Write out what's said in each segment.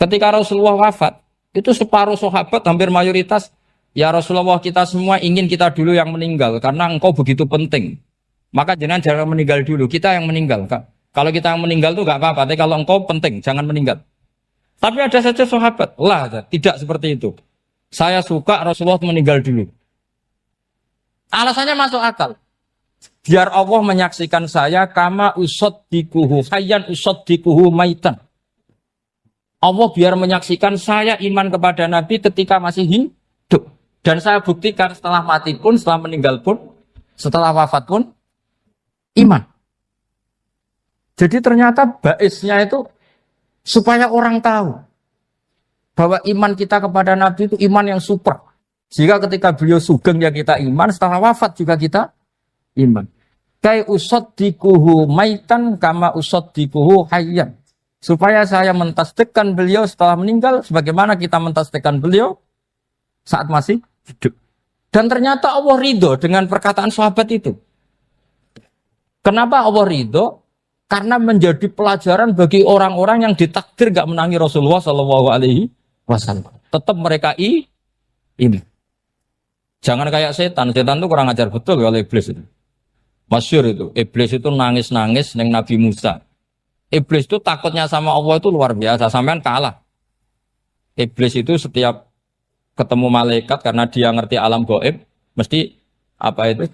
Ketika Rasulullah wafat, itu separuh sahabat hampir mayoritas, ya Rasulullah kita semua ingin kita dulu yang meninggal karena engkau begitu penting. Maka jangan meninggal dulu, kita yang meninggal. Kalau kita yang meninggal tuh gak apa-apa, tapi kalau engkau penting, jangan meninggal. Tapi ada saja sahabat, tidak seperti itu. Saya suka Rasulullah meninggal dulu. Alasannya masuk akal. Biar Allah menyaksikan saya kama usaddikuhu hayyan usaddikuhu maitan. Allah biar menyaksikan saya iman kepada Nabi ketika masih hidup. Dan saya buktikan setelah mati pun, setelah meninggal pun, setelah wafat pun, iman. Jadi ternyata baisnya itu supaya orang tahu bahwa iman kita kepada Nabi itu iman yang super. Jika ketika beliau sugeng ya kita iman, setelah wafat juga kita iman. Kai usaddikuhu maitan kama usaddikuhu hayyan. Supaya saya mentasdikkan beliau setelah meninggal sebagaimana kita mentasdikkan beliau saat masih hidup. Dan ternyata Allah ridho dengan perkataan sahabat itu. Kenapa Allah ridho? Karena menjadi pelajaran bagi orang-orang yang ditakdir gak menangi Rasulullah SAW. Tetap mereka ini. Jangan kayak setan. Setan itu kurang ajar betul oleh iblis itu. Masyhur itu. Iblis itu nangis-nangis neng Nabi Musa. Iblis itu takutnya sama Allah itu luar biasa. Sampean kalah. Iblis itu setiap ketemu malaikat karena dia ngerti alam gaib, mesti apa itu?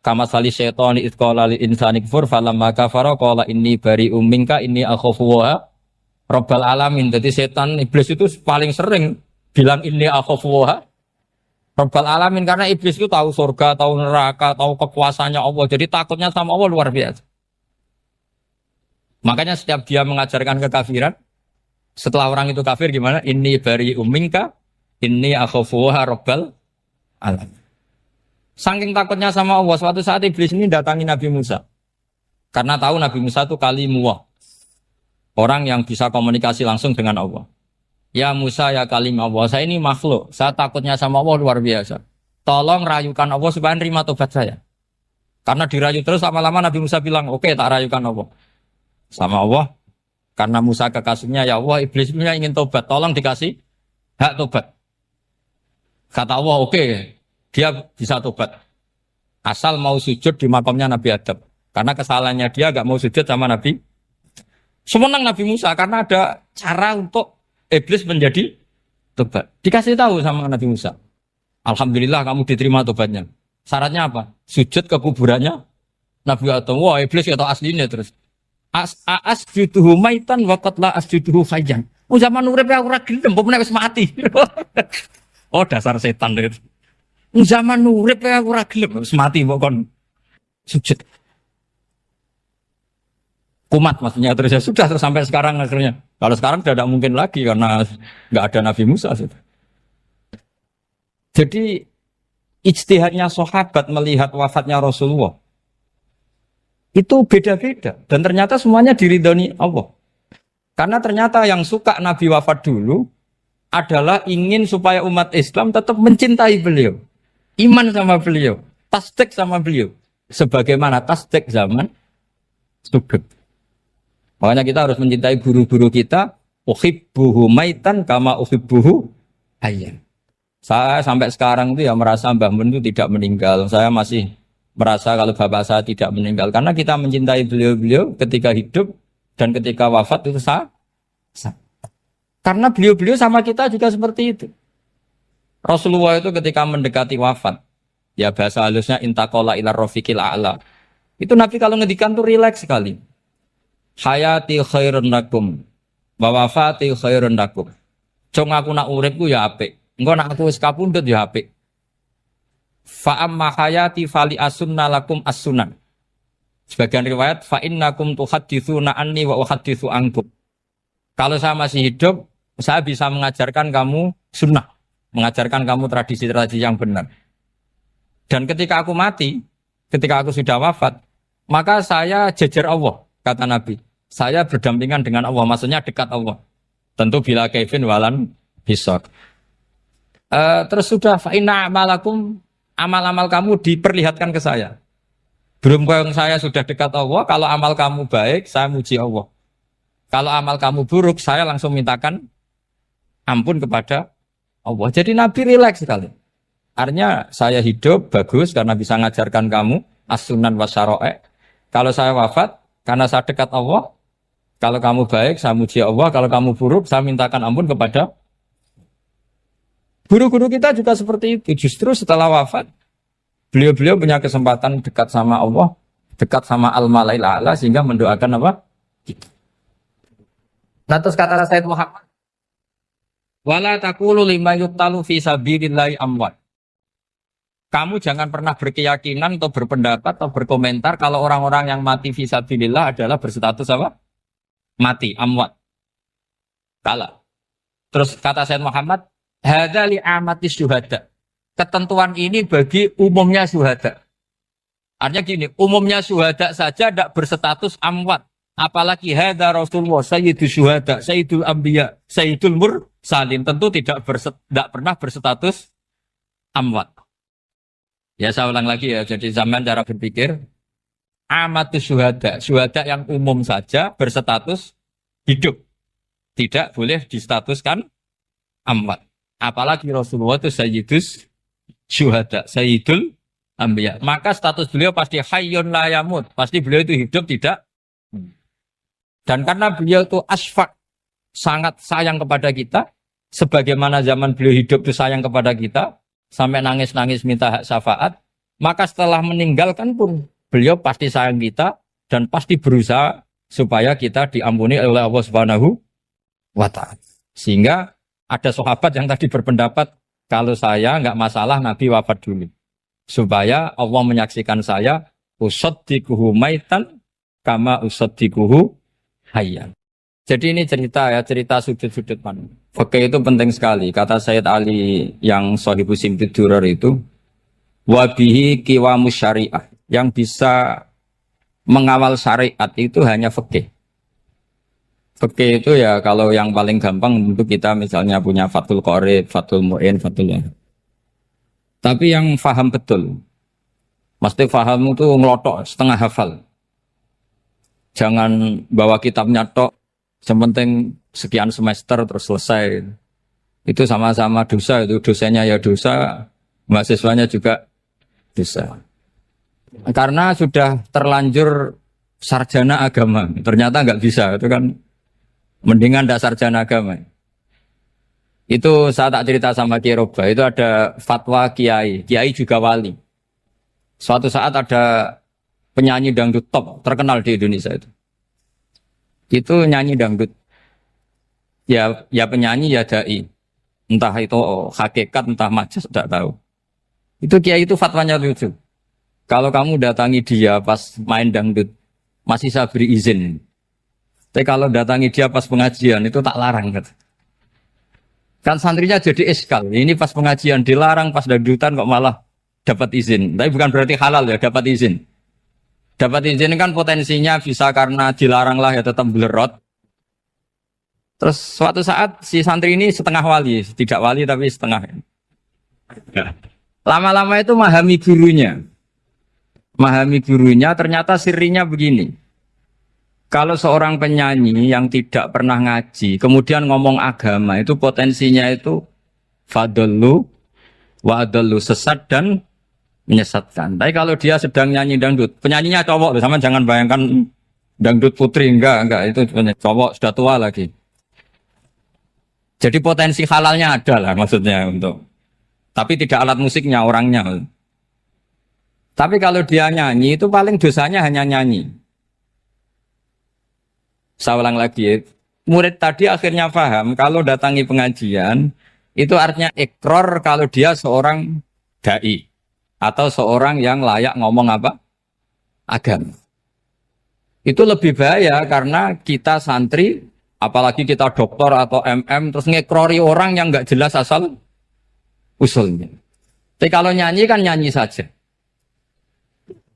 Kama sali syaitani id qala lil insani kfur falamma kafara qala inni bari'um minka inni akhafu wa rabbal alamin. Jadi setan iblis itu paling sering bilang inni akhafu wa rabbal alamin karena iblis itu tahu surga, tahu neraka, tahu kekuasaannya Allah. Jadi takutnya sama Allah luar biasa. Makanya setiap dia mengajarkan kekafiran, setelah orang itu kafir gimana? Inni bari'um minka inni akhafu wa rabbal alamin. Saking takutnya sama Allah, suatu saat iblis ini datangi Nabi Musa. Karena tahu Nabi Musa itu kalimullah. Orang yang bisa komunikasi langsung dengan Allah. Ya Musa ya kalim Allah, saya ini makhluk. Saya takutnya sama Allah luar biasa. Tolong rayukan Allah supaya nerima tobat saya. Karena dirayu terus lama-lama Nabi Musa bilang, oke, tak rayukan Allah. Sama Allah. Karena Musa kekasihnya, ya Allah, iblis punya ingin tobat. Tolong dikasih hak tobat. Kata Allah, oke. Dia bisa tobat. Asal mau sujud di makamnya Nabi Adam. Karena kesalahannya dia gak mau sujud sama Nabi. Semenang Nabi Musa karena ada cara untuk iblis menjadi tobat. Dikasih tahu sama Nabi Musa. Alhamdulillah kamu diterima tobatnya. Syaratnya apa? Sujud ke kuburannya Nabi Adam. Wah iblis ya tahu aslinya terus. Asjuduhu maitan wa qatla asjuduhu hayyan. Zaman urip aku ora gelem, mbok nek wis mati. Oh dasar setan itu. Zaman urip aku ora gelem wis mati mbok kon sujud. Kumat maksudnya terus ya sudah terus sampai sekarang akhirnya. Kalau sekarang sudah tidak mungkin lagi karena nggak ada Nabi Musa. Jadi ijtihadnya sahabat melihat wafatnya Rasulullah itu beda-beda dan ternyata semuanya diridhoni Allah. Karena ternyata yang suka Nabi wafat dulu adalah ingin supaya umat Islam tetap mencintai beliau. Iman sama beliau, tasdik sama beliau. Sebagaimana tasdik zaman sugeng. Makanya kita harus mencintai guru-guru kita. Uhibbuhu maitan kama uhibbuhu hayyan. Saya sampai sekarang itu ya merasa Mbah Mun itu tidak meninggal. Saya masih merasa kalau bapak saya tidak meninggal. Karena kita mencintai beliau-beliau ketika hidup dan ketika wafat itu sama. Karena beliau-beliau sama kita juga seperti itu. Rasulullah itu ketika mendekati wafat, ya bahasa halusnya intaqala ila rafiqil a'la. Itu Nabi kalau ngedikan tuh rileks sekali. Hayati khairun lakum wa wafati khairun lakum. Cung aku nak uripku ya apik. Engko nak aku wis kapundhut ya apik. Fa amma hayati fali asunna lakum as-sunan. Sebagian riwayat fa innakum tuhadditsuna anni wa uhadditsu ankum. Kalau saya masih hidup, saya bisa mengajarkan kamu sunnah, mengajarkan kamu tradisi-tradisi yang benar. Dan ketika aku mati, ketika aku sudah wafat, maka saya jejer Allah, kata Nabi. Saya berdampingan dengan Allah, maksudnya dekat Allah. Tentu bila kaifin walan hisab. Terus sudah fa inna amalakum, amal-amal kamu diperlihatkan ke saya. Belum yang saya sudah dekat Allah, kalau amal kamu baik, saya muji Allah. Kalau amal kamu buruk, saya langsung mintakan ampun kepada Allah. Jadi Nabi rileks sekali. Artinya saya hidup bagus karena bisa ngajarkan kamu as-sunan wasyara'i. Kalau saya wafat karena saya dekat Allah. Kalau kamu baik, saya muji Allah. Kalau kamu buruk, saya mintakan ampun kepada guru-guru kita juga seperti itu. Justru setelah wafat, beliau-beliau punya kesempatan dekat sama Allah, dekat sama Al-Malail A'la sehingga mendoakan apa? Nah terus kata Sayyid Muhammad, wala taqulu lima yuqtalu fi sabilillahi amwat. Kamu jangan pernah berkeyakinan atau berpendapat atau berkomentar kalau orang-orang yang mati fi sabilillah adalah berstatus apa? Mati, amwat. Kalah. Terus kata Sayyid Muhammad, hadza li amatis syuhada. Ketentuan ini bagi umumnya syuhada. Artinya gini, umumnya syuhada saja tidak berstatus amwat. Apalagi hadza Rasulullah, sayyidul syuhada, sayyidul anbiya, sayyidul mursalin. Tentu tidak pernah berstatus amwat. Ya saya ulang lagi ya, jadi zaman cara berpikir, amatus syuhada, syuhada yang umum saja berstatus hidup. Tidak boleh distatuskan amwat. Apalagi Rasulullah itu sayyidus syuhada, sayyidul anbiya. Maka status beliau pasti hayyun la yamut. Pasti beliau itu hidup tidak. Dan karena beliau itu asfaq, sangat sayang kepada kita, sebagaimana zaman beliau hidup itu sayang kepada kita, sampai nangis-nangis minta hak syafaat, maka setelah meninggalkan pun beliau pasti sayang kita dan pasti berusaha supaya kita diampuni oleh Allah Subhanahu wa ta'ala. Sehingga ada sahabat yang tadi berpendapat kalau saya nggak masalah Nabi wafat dulu. Supaya Allah menyaksikan saya usaddiquhu maitan kama usaddiquhu hayyan. Jadi ini cerita ya, cerita sudut-sudut mana. Fikih itu penting sekali. Kata Sayyid Ali yang Shahibu Simtud Durar itu, wabihi qiwamus syariah. Yang bisa mengawal syariat itu hanya fikih. Fikih itu ya kalau yang paling gampang untuk kita misalnya punya Fathul Qorib, Fathul Mu'in, Fathul Wahab. Tapi yang faham betul, mesti faham itu ngelotok setengah hafal. Jangan bawa kitabnya tok, yang penting sekian semester terus selesai. Itu sama-sama dosa, itu dosennya ya dosa, mahasiswanya juga dosa. Karena sudah terlanjur sarjana agama, ternyata nggak bisa, itu kan mendingan ndak sarjana agama. Itu saya tak cerita sama Kiai Roba, itu ada fatwa kiai juga wali. Suatu saat ada penyanyi dangdut top terkenal di Indonesia itu nyanyi dangdut. Ya penyanyi ya dai. Entah itu hakikat entah majas tidak tahu. Itu kiai itu fatwanya lucu. Kalau kamu datangi dia pas main dangdut masih saya beri izin. Tapi kalau datangi dia pas pengajian itu tak larang gitu. Kan santrinya jadi eskal. Ini pas pengajian dilarang, pas dangdutan kok malah dapat izin. Tapi bukan berarti halal ya, dapat izin. Dapat izin kan potensinya bisa karena dilarang lah ya tetap belerot. Terus suatu saat si santri ini setengah wali, tidak wali tapi setengah. Lama-lama itu memahami gurunya. Memahami gurunya ternyata sirinya begini. Kalau seorang penyanyi yang tidak pernah ngaji, kemudian ngomong agama, itu potensinya itu fadallu wa adallu, sesat dan menyesatkan. Tapi kalau dia sedang nyanyi dangdut, penyanyinya cowok, sama jangan bayangkan dangdut putri, enggak, itu cowok sudah tua lagi. Jadi potensi halalnya ada lah maksudnya untuk. Tapi tidak alat musiknya, orangnya. Tapi kalau dia nyanyi, itu paling dosanya hanya nyanyi. Saya ulang lagi, murid tadi akhirnya paham kalau datangi pengajian itu artinya ikrar kalau dia seorang dai atau seorang yang layak ngomong apa? Agama. Itu lebih bahaya karena kita santri, apalagi kita doktor atau MM terus ngekrori orang yang nggak jelas asal usulnya. Tapi kalau nyanyi kan nyanyi saja.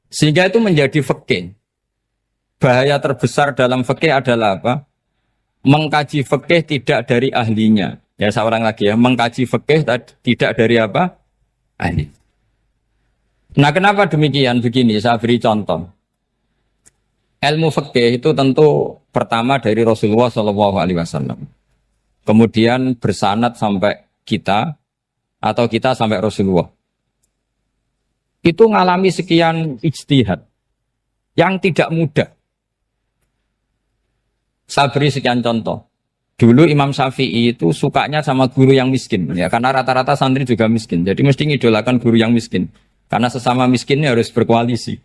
Sehingga itu menjadi fikih. Bahaya terbesar dalam fikih adalah apa? Mengkaji fikih tidak dari ahlinya. Ya saya ulang lagi ya, mengkaji fikih tidak dari apa? Ahli. Nah kenapa demikian? Begini, saya beri contoh. Ilmu fikih itu tentu pertama dari Rasulullah Shallallahu Alaihi Wasallam. Kemudian bersanad sampai kita atau kita sampai Rasulullah. Itu ngalami sekian ijtihad yang tidak mudah. Saya beri sekian contoh. Dulu Imam Syafi'i itu sukanya sama guru yang miskin, ya karena rata-rata santri juga miskin. Jadi mesti ngidolakan guru yang miskin, karena sesama miskinnya harus berkoalisi.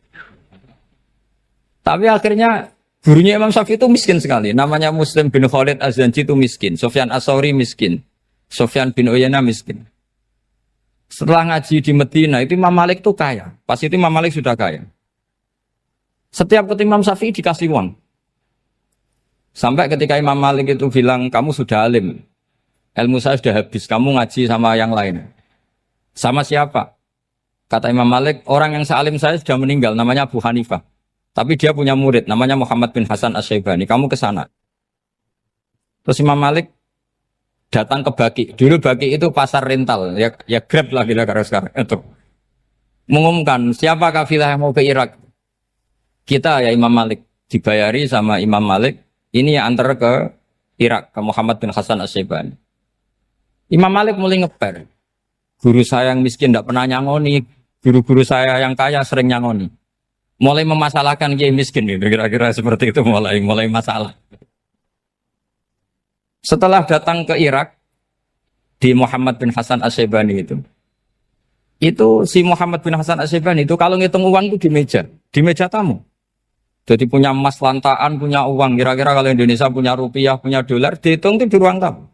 Tapi akhirnya gurunya Imam Syafi'i itu miskin sekali. Namanya Muslim bin Khalid Az-Zanji itu miskin, Sufyan As-Sauri miskin, Sufyan bin Uyainah miskin. Setelah ngaji di Medina itu Imam Malik itu kaya. Pas itu Imam Malik sudah kaya. Setiap ketemu Imam Syafi'i dikasih uang. Sampai ketika Imam Malik itu bilang, kamu sudah alim, ilmu saya sudah habis, kamu ngaji sama yang lain. Sama siapa? Kata Imam Malik, orang yang sealim saya sudah meninggal, namanya Abu Hanifah. Tapi dia punya murid, namanya Muhammad bin Hasan Asy-Syaibani, kamu ke sana. Terus Imam Malik datang ke Baki. Dulu Baki itu pasar rental, ya Grab lah kira-kira sekarang. Itu mengumumkan, siapa kafilah yang mau ke Irak? Kita ya Imam Malik, dibayari sama Imam Malik. Ini yang antar ke Irak, ke Muhammad bin Hasan Asy-Syaibani. Imam Malik mulai ngeper. Guru saya yang miskin tidak pernah nyangoni, guru-guru saya yang kaya sering nyangoni. Mulai memasalahkan kiai miskin gitu, kira-kira seperti itu mulai masalah. Setelah datang ke Irak di Muhammad bin Hasan Asy-Syaibani itu si Muhammad bin Hasan Asy-Syaibani itu kalau ngitung uang itu di meja tamu. Jadi punya emas lantaan, punya uang. Kira-kira kalau Indonesia punya rupiah, punya dolar, dihitung itu di ruang tamu.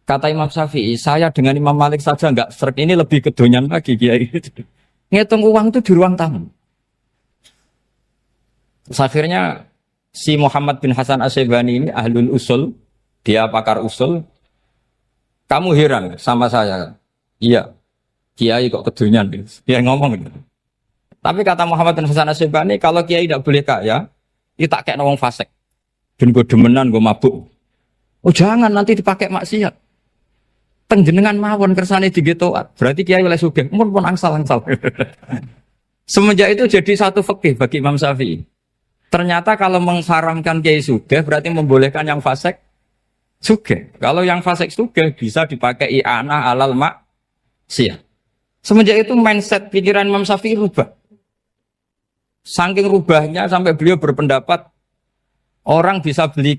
Kata Imam Syafi'i, saya dengan Imam Malik saja enggak serik, ini lebih kedonyan lagi kiai. Ngitung uang itu di ruang tamu. Terus akhirnya si Muhammad bin Hasan Asy-Syaibani ini ahlul usul, dia pakar usul. Kamu heran sama saya? Iya, kiai kok kedonyan. Dia ngomong gitu. Tapi kata Muhammad bin Hasan Asy-Syaibani, kalau kiai tidak boleh kaya, itu tak kayak wong fasik. Ben gue demenan, gue mabuk. Oh jangan, nanti dipakai maksiat. Tengjenengan mawon kersane digetoat. Berarti kiai oleh sugih, pun angsal-angsal. Semenjak itu jadi satu fikih bagi Imam Syafi'i. Ternyata kalau mengharamkan kiai sugih, berarti membolehkan yang fasik sugih. Kalau yang fasik sugih bisa dipakai i'anah alal maksiat. Semenjak itu mindset pikiran Imam Syafi'i rubah. Saking rubahnya sampai beliau berpendapat orang bisa beli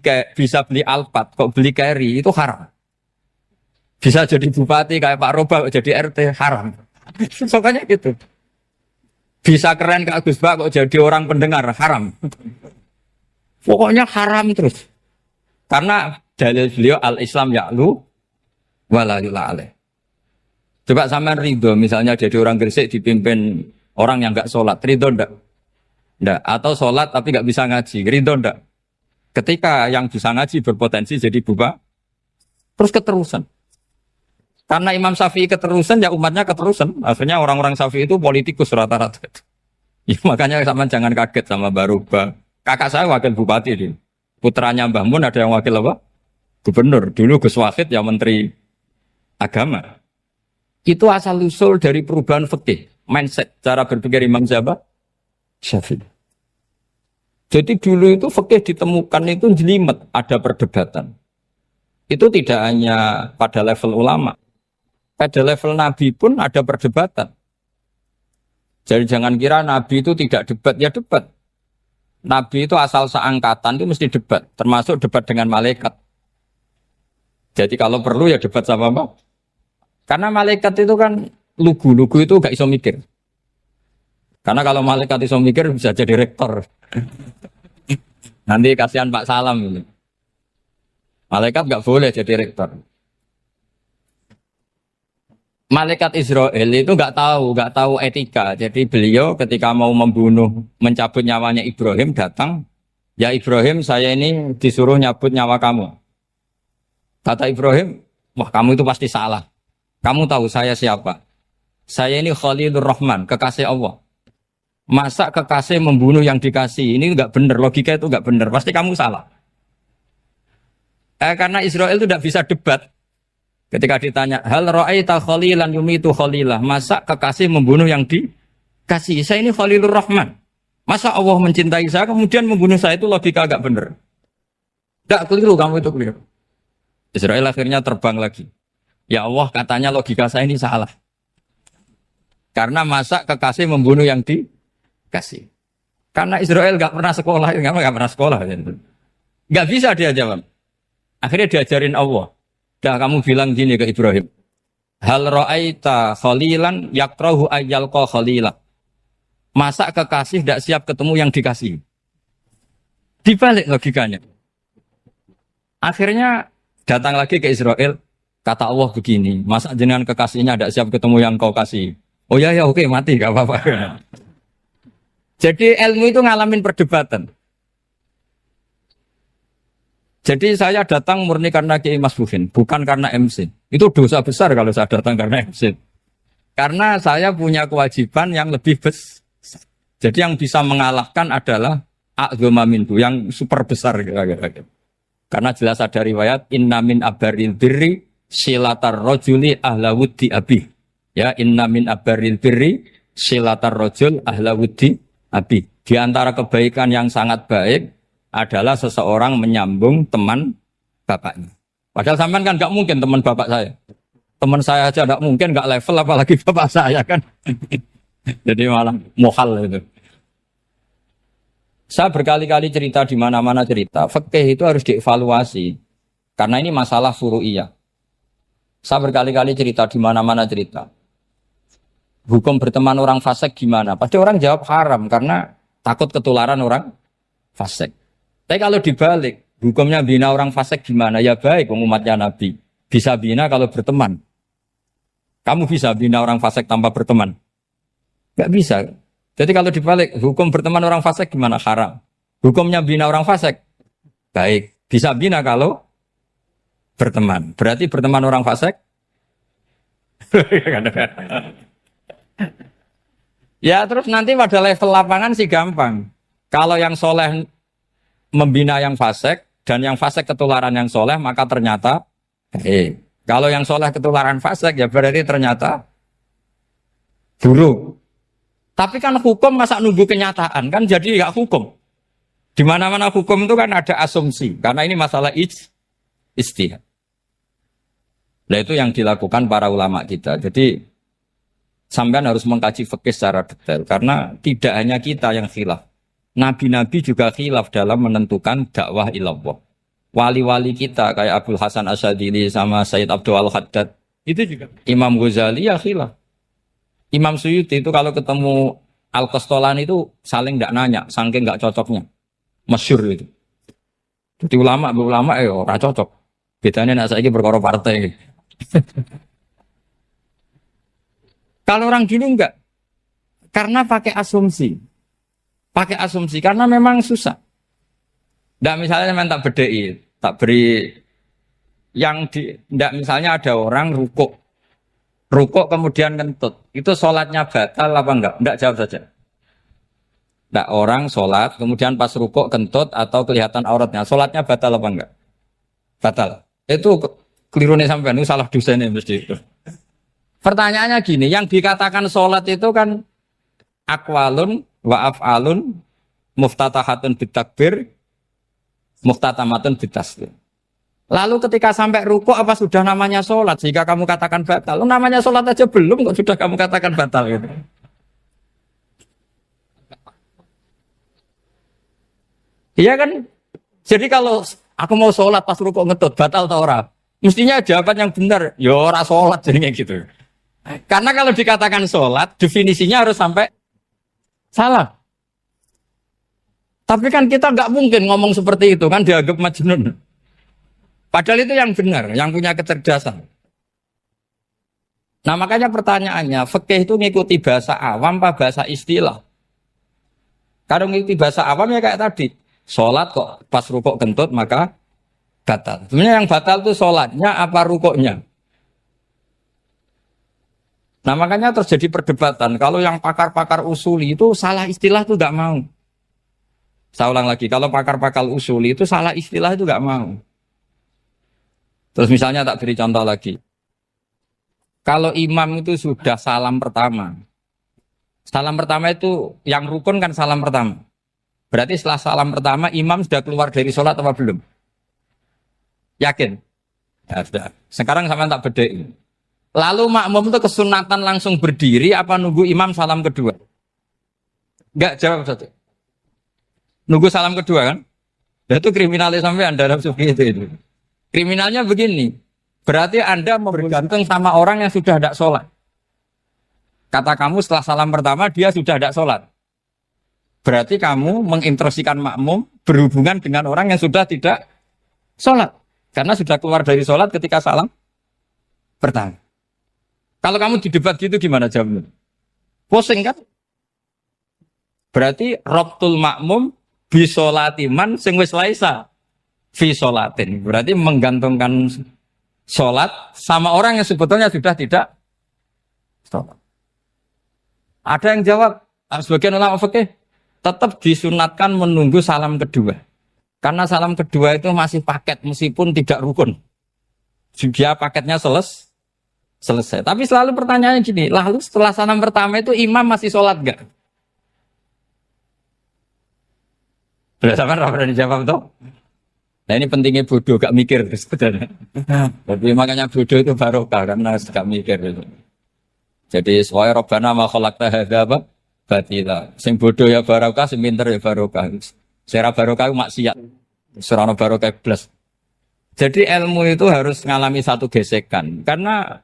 Alphard, kok beli carry itu haram. Bisa jadi bupati kayak Pak Roba, kok jadi RT haram. Pokoknya gitu. Bisa keren Kak Gus Bak, kok jadi orang pendengar haram. Pokoknya haram terus. Karena dalil beliau al-Islam ya'lu wala yula alaih. Coba sampean ridho misalnya jadi orang Gresik dipimpin orang yang enggak sholat, ridho ndak? Ndak, atau sholat tapi nggak bisa ngaji, ridho ndak? Ketika yang bisa ngaji berpotensi jadi buba, terus keterusan. Karena Imam Syafi'i keterusan, ya umatnya keterusan. Akhirnya orang-orang Syafi'i itu politikus rata-rata. Ya, makanya sama jangan kaget sama Baruba. Kakak saya wakil bupati ini. Putranya Mbah Mun ada yang wakil apa? Gubernur. Dulu Gus Wahid ya menteri agama. Itu asal usul dari perubahan fikih, mindset, cara berpikir Imam Syafi'i. Jadi dulu itu fikih ditemukan itu jelimet, ada perdebatan. Itu tidak hanya pada level ulama, pada level Nabi pun ada perdebatan. Jadi jangan kira Nabi itu tidak debat, ya debat. Nabi itu asal seangkatan itu mesti debat, termasuk debat dengan malaikat. Jadi kalau perlu ya debat sama apa? Karena malaikat itu kan lugu itu gak iso mikir. Karena kalau malaikat iso mikir bisa jadi rektor. Nanti kasihan Pak Salam ini. Malaikat gak boleh jadi rektor. Malaikat Israel itu gak tahu etika. Jadi beliau ketika mau membunuh, mencabut nyawanya Ibrahim datang, ya Ibrahim saya ini disuruh nyabut nyawa kamu. Kata Ibrahim, wah kamu itu pasti salah. Kamu tahu saya siapa? Saya ini Khalilur Rahman, kekasih Allah. Masa kekasih membunuh yang dikasih? Ini enggak benar, logika itu enggak benar. Pasti kamu salah. Karena Israel itu tidak bisa debat. Ketika ditanya, hal ra'aita khalilan yumitu khalilah. Masa kekasih membunuh yang dikasih? Saya ini Khalilur Rahman. Masa Allah mencintai saya kemudian membunuh saya, itu logika agak bener. Gak keliru, kamu itu keliru. Israel akhirnya terbang lagi. Ya Allah, katanya logika saya ini salah. Karena masa kekasih membunuh yang dikasih. Karena Israel gak pernah sekolah, gak pernah sekolah. Gak bisa dia jawab. Akhirnya diajarin Allah. Dah kamu bilang gini ke Ibrahim. Hal ra'aita khalilan yakrahu ayyalqa khalila. Masa kekasih tidak siap ketemu yang dikasih. Dibalik logikanya. Akhirnya datang lagi ke Israel. Kata Allah begini. Masa jenengan kekasihnya tidak siap ketemu yang kau kasih. Oh ya oke mati gak apa-apa. Jadi ilmu itu ngalamin perdebatan. Jadi saya datang murni karena Kiai Mas Buhin, bukan karena MC. Itu dosa besar kalau saya datang karena MC. Karena saya punya kewajiban yang lebih besar. Jadi yang bisa mengalahkan adalah a'dzama minhu, yang super besar kira-kira. Karena jelas ada riwayat inna min abaril birri silatar rajuli ahla wuddi abi. Ya, inna min abaril birri silatar rajul ahla wuddi abi. Di antara kebaikan yang sangat baik adalah seseorang menyambung teman bapaknya. Padahal sampean kan nggak mungkin teman bapak saya. Teman saya aja nggak mungkin, nggak level apalagi bapak saya kan. Jadi malah mohal itu. Saya berkali-kali cerita di mana-mana cerita. Fikih itu harus dievaluasi. Karena ini masalah furu'iyah. Saya berkali-kali cerita di mana-mana cerita. Hukum berteman orang fasik gimana? Pasti orang jawab haram karena takut ketularan orang fasik. Tapi kalau dibalik, hukumnya bina orang fasik gimana? Ya baik, umatnya Nabi. Bisa bina kalau berteman. Kamu bisa bina orang fasik tanpa berteman? Gak bisa. Jadi kalau dibalik, hukum berteman orang fasik gimana? Haram. Hukumnya bina orang fasik? Baik. Bisa bina kalau berteman. Berarti berteman orang fasik? Ya terus nanti pada level lapangan sih gampang. Kalau yang soleh membina yang fasik dan yang fasik ketularan yang soleh, maka ternyata kalau yang soleh ketularan fasik ya berarti ternyata buruk. Tapi kan hukum masa nunggu kenyataan kan jadi nggak hukum. Di mana-mana hukum itu kan ada asumsi karena ini masalah ijtihad. Nah itu yang dilakukan para ulama kita. Jadi sampean harus mengkaji fikih secara detail karena tidak hanya kita yang khilaf. Nabi-nabi juga khilaf dalam menentukan dakwah ilallah. Wali-wali kita kayak Abdul Hasan Asyadili sama Sayyid Abdul Al-Haddad itu juga. Imam Ghazali ya khilaf. Imam Suyuti itu kalau ketemu Al-Qastolani itu saling tidak nanya, saking nggak cocoknya. Masyhur itu. Jadi ulama ora cocok. Bedanya nak saiki perkara partai. Kalau orang dulu enggak. Karena pakai asumsi. Pakai asumsi karena memang susah. Ndak misalnya memang tak bedai, tak beri yang di ndak misalnya ada orang rukuk kemudian kentut. Itu sholatnya batal apa enggak? Enggak, jawab saja. Enggak, orang sholat kemudian pas rukuk kentut atau kelihatan auratnya, sholatnya batal apa enggak? Batal. Itu keliru nih sampean, itu salah dosennya mesti itu. Pertanyaannya gini, yang dikatakan sholat itu kan aqwalun wa af'alun muftatahatun bitakbir muftatamatun bitaslim. Lalu ketika sampai rukuk apa sudah namanya sholat jika kamu katakan batal? Namanya sholat aja belum kok sudah kamu katakan batal gitu. Iya kan? Jadi kalau aku mau sholat pas rukuk ngetut batal atau ora? Mestinya jawaban yang benar, ya ora sholat jadinya gitu. Karena kalau dikatakan sholat definisinya harus sampai salah. Tapi kan kita nggak mungkin ngomong seperti itu kan dianggap majnun. Padahal itu yang benar, yang punya kecerdasan. Nah makanya pertanyaannya, fikih itu ngikuti bahasa awam apa bahasa istilah? Kalau ngikuti bahasa awam ya kayak tadi, sholat kok pas rukuk kentut maka batal. Sebenarnya yang batal itu sholatnya apa rukuknya? Nah makanya terjadi perdebatan. Kalau yang pakar-pakar usuli itu salah istilah itu nggak mau. Saya ulang lagi, kalau pakar-pakar usuli itu salah istilah itu nggak mau. Terus misalnya tak beri contoh lagi. Kalau imam itu sudah salam pertama, Salam pertama itu yang rukun kan salam pertama. Berarti setelah salam pertama imam sudah keluar dari sholat apa belum? Yakin? Ya sudah. Sekarang sama tak bedai. Lalu makmum itu kesunatan langsung berdiri apa nunggu imam salam kedua? Enggak, jawab satu. Nunggu salam kedua kan? Ya itu kriminalnya sampai Anda dalam sufi itu. Kriminalnya begini. Berarti Anda bergantung sama orang yang sudah tidak sholat. Kata kamu setelah salam pertama dia sudah tidak sholat. Berarti kamu menginstruksikan makmum berhubungan dengan orang yang sudah tidak sholat. Karena sudah keluar dari sholat ketika salam pertama. Kalau kamu di debat gitu gimana jawabnya? Pusing kan? Berarti robtul makmum bisolatiman sing wis laisa fi sholatin. Berarti menggantungkan sholat sama orang yang sebetulnya sudah tidak sholat. Ada yang jawab, sebagian ulama fikih tetap disunatkan menunggu salam kedua. Karena salam kedua itu masih paket meskipun tidak rukun. Dia paketnya selesai. Tapi selalu pertanyaannya gini, lalu setelah salam pertama itu imam masih sholat enggak? Sudah sampai berani dijawab toh? Nah ini pentingnya bodoh, gak mikir sebenarnya. Jadi makanya bodoh itu barokah karena gak mikir itu. Jadi soalnya Rabbana ma khalaqta hadza apa? Batila. Sing bodoh ya barokah, sing pinter ya barokah. Sing barokah maksiat. Surana barokah plus. Jadi ilmu itu harus mengalami satu gesekan karena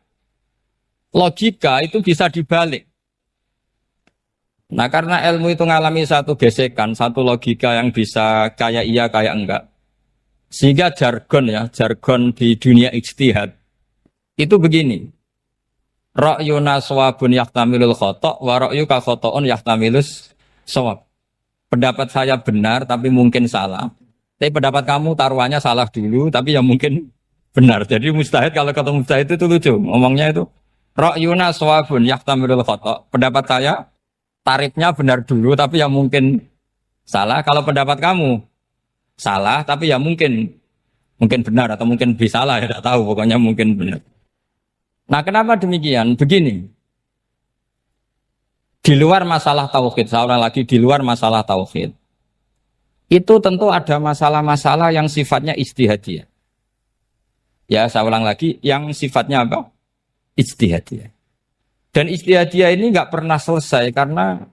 logika itu bisa dibalik. Nah karena ilmu itu mengalami satu gesekan, satu logika yang bisa kayak iya kayak enggak. Sehingga jargon di dunia ijtihad itu begini. Ra'yuna shawabun yahtamilul khata' wa ra'yuka khata'un yahtamilus shawab. Pendapat saya benar tapi mungkin salah. Tapi pendapat kamu taruhannya salah dulu tapi yang mungkin benar. Jadi mustahid kalau ketemu mustahid itu lucu. Ngomongnya itu ra'yuna shawabun yahtamilul khata'. Pendapat saya tarifnya benar dulu tapi yang mungkin salah. Kalau pendapat kamu salah tapi ya mungkin benar atau mungkin bisa salah ya tidak tahu pokoknya mungkin benar. Nah kenapa demikian? Begini, di luar masalah tauhid, saya ulang lagi di luar masalah tauhid, itu tentu ada masalah-masalah yang sifatnya ijtihadiyah. Ya saya ulang lagi, yang sifatnya apa? Ijtihadiyah. Dan ijtihadiyah ini nggak pernah selesai karena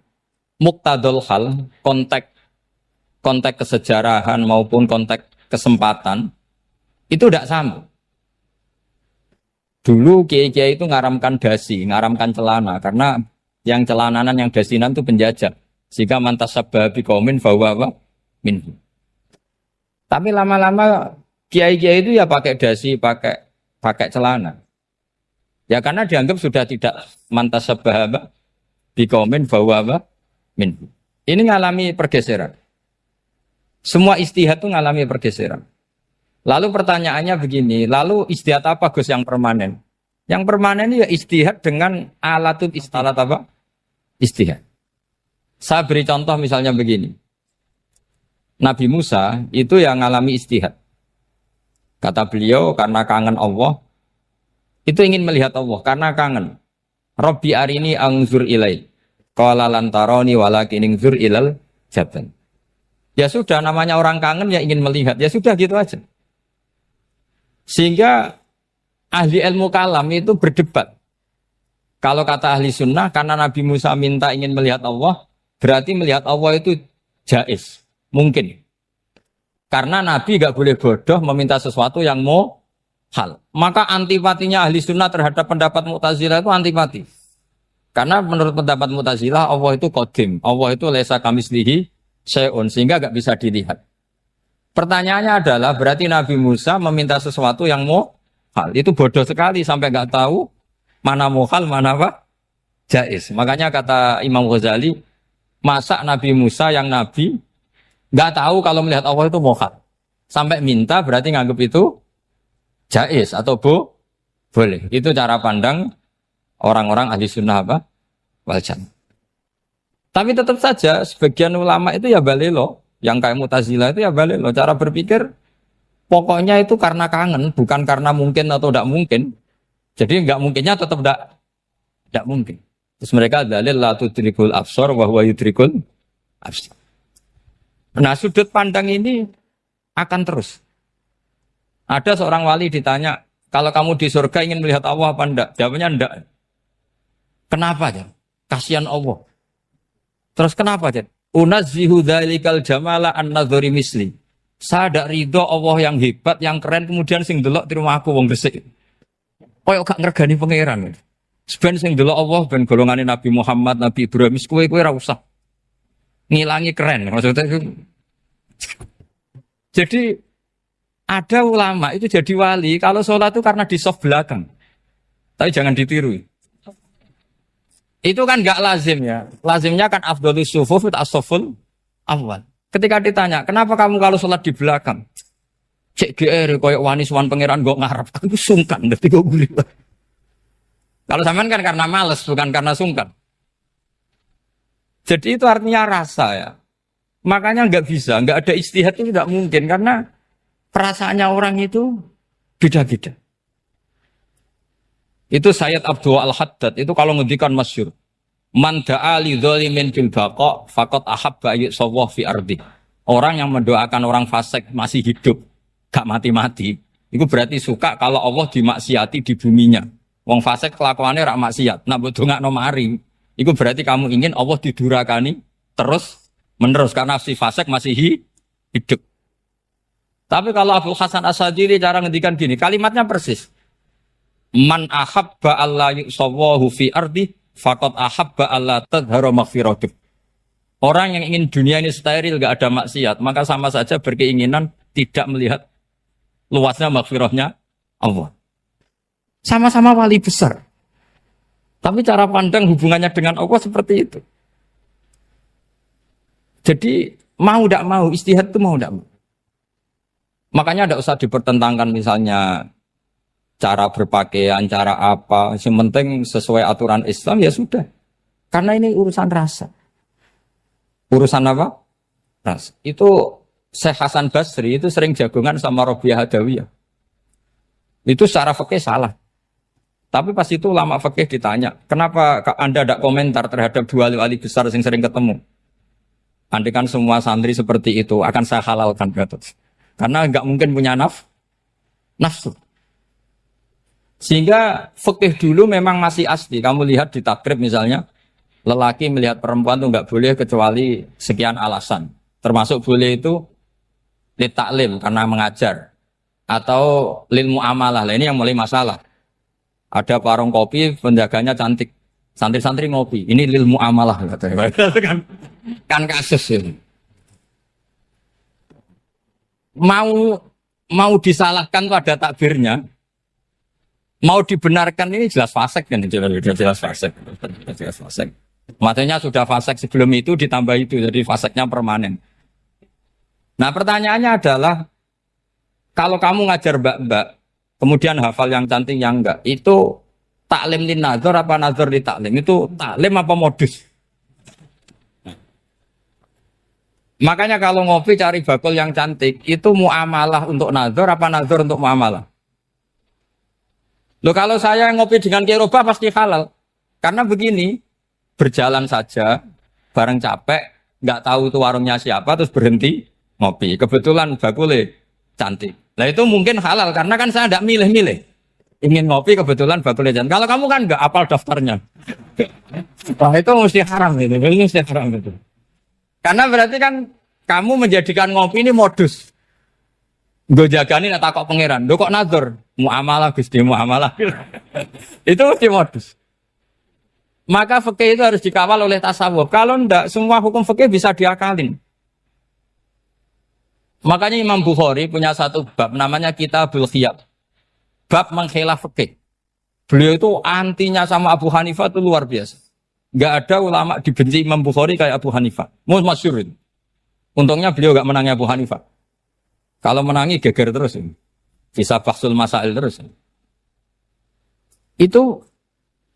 muqtadul hal, konteks kesejarahan maupun konteks kesempatan itu tidak sama. Dulu kiai-kiai itu ngaramkan dasi, ngaramkan celana karena yang celananan yang dasinan itu penjajah. Jika mantas sabah biqaumin fahuwa minhu. Tapi lama-lama kiai-kiai itu ya pakai dasi, pakai celana. Ya karena dianggap sudah tidak mantas sabah biqaumin fahuwa minhu. Ini ngalami pergeseran. Semua ijtihad itu ngalami pergeseran. Lalu pertanyaannya begini, lalu ijtihad apa Gus yang permanen? Yang permanen ya ijtihad dengan alatut ijtihad apa? Ijtihad. Saya beri contoh misalnya begini. Nabi Musa itu yang ngalami ijtihad. Kata beliau karena kangen Allah, itu ingin melihat Allah karena kangen. Rabbi arini anzur ilai. Qala lan tarani walakin anzur ilal jabal. Ya sudah namanya orang kangen ya ingin melihat. Ya sudah gitu aja. Sehingga ahli ilmu kalam itu berdebat. Kalau kata ahli sunnah, karena Nabi Musa minta ingin melihat Allah, berarti melihat Allah itu jaiz, mungkin. Karena Nabi gak boleh bodoh meminta sesuatu yang mau hal. Maka antipatinya ahli sunnah terhadap pendapat Mu'tazilah itu antipati. Karena menurut pendapat Mu'tazilah, Allah itu qadim. Allah itu laisa kamislihi syai'un, sehingga gak bisa dilihat. Pertanyaannya adalah berarti Nabi Musa meminta sesuatu yang mau hal. Itu bodoh sekali sampai nggak tahu mana mau hal, mana apa? Jaiz. Makanya kata Imam Ghazali, masa Nabi Musa yang Nabi nggak tahu kalau melihat Allah itu mau hal. Sampai minta berarti nganggap itu jaiz atau boleh. Itu cara pandang orang-orang ahli sunnah apa? Wal jamaah. Tapi tetap saja sebagian ulama itu ya balelo. Yang kayak Mu'tazilah itu ya balik loh. Cara berpikir pokoknya itu karena kangen, bukan karena mungkin atau tidak mungkin. Jadi nggak mungkinnya tetap tidak mungkin. Terus mereka dalil la tudrikul absar wa huwa yudrikul absar. Nah, sudut pandang ini akan terus. Ada seorang wali ditanya, kalau kamu di surga ingin melihat Allah apa enggak? Jawabnya enggak. Kenapa aja? Kasihan Allah. Terus kenapa aja? Unazzihu dzalikal jamala an nadzuri misli. Saya tidak ridho Allah yang hebat, yang keren, kemudian sing delok di rumah aku wong resik. Koyo gak ngergani pangeran. Sebenarnya sing delok Allah ben golongane Nabi Muhammad, Nabi Ibrahim, kowe ora usah ngilangi keren. Maksudnya itu. Jadi ada ulama itu jadi wali kalau sholat itu karena di soft belakang. Tapi jangan ditiru. Itu kan nggak lazim ya. Lazimnya kan afdhalus sufuf as-saful awal. Ketika ditanya, kenapa kamu kalau sholat di belakang? Cek GR koyok wani suwan pangeran gak ngarep. Aku sungkan dadi kok guli. Kalau sampean kan karena males bukan karena sungkan. Jadi itu artinya rasa ya. Makanya nggak bisa, nggak ada ijtihad itu tidak mungkin karena perasaannya orang itu beda-beda. Itu Sayyid Abdul Al-Haddad itu kalau ngendikan masyhur. Man da'a li dzalimin bil baqa faqad ahabba yusawwah fi ardi. Orang yang mendoakan orang fasik masih hidup, gak mati-mati, itu berarti suka kalau Allah dimaksiati di buminya. Wong fasik kelakuannya rak maksiat, nak mbok dongakno mari. Itu berarti kamu ingin Allah didurakani terus menerus karena si fasik masih hidup. Tapi kalau Abdul Hasan As-Sadili cara ngendikan gini, kalimatnya persis. Man ahabba alla yusawwahu fi ardi faqad ahabba alla tadhharu maghfiratuh. Orang yang ingin dunia ini steril gak ada maksiat, maka sama saja berkeinginan tidak melihat luasnya maghfirahnya Allah. Sama-sama wali besar. Tapi cara pandang hubungannya dengan Allah seperti itu. Jadi mau tidak mau, ijtihad itu mau tidak mau. Makanya tidak usah dipertentangkan misalnya cara berpakaian, cara apa. Yang penting sesuai aturan Islam ya sudah. Karena ini urusan rasa. Urusan apa? Rasa. Itu Syekh Hasan Basri itu sering jagongan sama Robiah Hadawiyah. Itu secara fikih salah. Tapi pas itu ulama fikih ditanya, kenapa Anda tidak komentar terhadap dua wali besar yang sering ketemu? Andai kan semua santri seperti itu, akan saya halalkan. Karena nggak mungkin punya nafsu. Sehingga fikih dulu memang masih asli. Kamu lihat di takrib misalnya, lelaki melihat perempuan itu nggak boleh kecuali sekian alasan. Termasuk boleh itu li taklim karena mengajar. Atau lil muamalah. Nah, ini yang mulai masalah. Ada warung kopi, penjaganya cantik. Santri-santri ngopi. Ini lil muamalah. Kan kasus ini. Mau disalahkan pada takbirnya. Mau dibenarkan ini jelas fasik kan. Jelas fasik. Jelas fasik. Matanya sudah fasik sebelum itu ditambah itu. Jadi fasiknya permanen. Nah pertanyaannya adalah. Kalau kamu ngajar mbak-mbak. Kemudian hafal yang cantik yang enggak. Itu taklim li nazar apa nazar li taklim? Itu taklim apa modus? Makanya kalau ngopi cari bakul yang cantik. Itu muamalah untuk nazar apa nazar untuk muamalah? Loh kalau saya ngopi dengan kiroba pasti halal. Karena begini. Berjalan saja. Bareng capek. Nggak tahu itu warungnya siapa. Terus berhenti ngopi. Kebetulan bakulnya cantik. Nah itu mungkin halal karena kan saya tidak milih-milih. Ingin ngopi kebetulan bakulnya cantik. Kalau kamu kan nggak apal daftarnya. Wah itu mesti haram itu. Ini mesti haram itu. Karena berarti kan kamu menjadikan ngopi ini modus. Gue jagani nak takok pangeran. Lo kok nazar? Muamalah Gusti muamalah. Itu mesti modus. Maka fikih itu harus dikawal oleh tasawuf. Kalau ndak semua hukum fikih bisa diakalin. Makanya Imam Bukhari punya satu bab namanya Kitabul Khiyab. Bab mengkhilaf fikih. Beliau itu antinya sama Abu Hanifah itu luar biasa. Enggak ada ulama dibenci Imam Bukhari kayak Abu Hanifah. Masyhur itu. Untungnya beliau enggak menangi Abu Hanifah. Kalau menangi geger terus ini. Bisa bahsul masail terus. Itu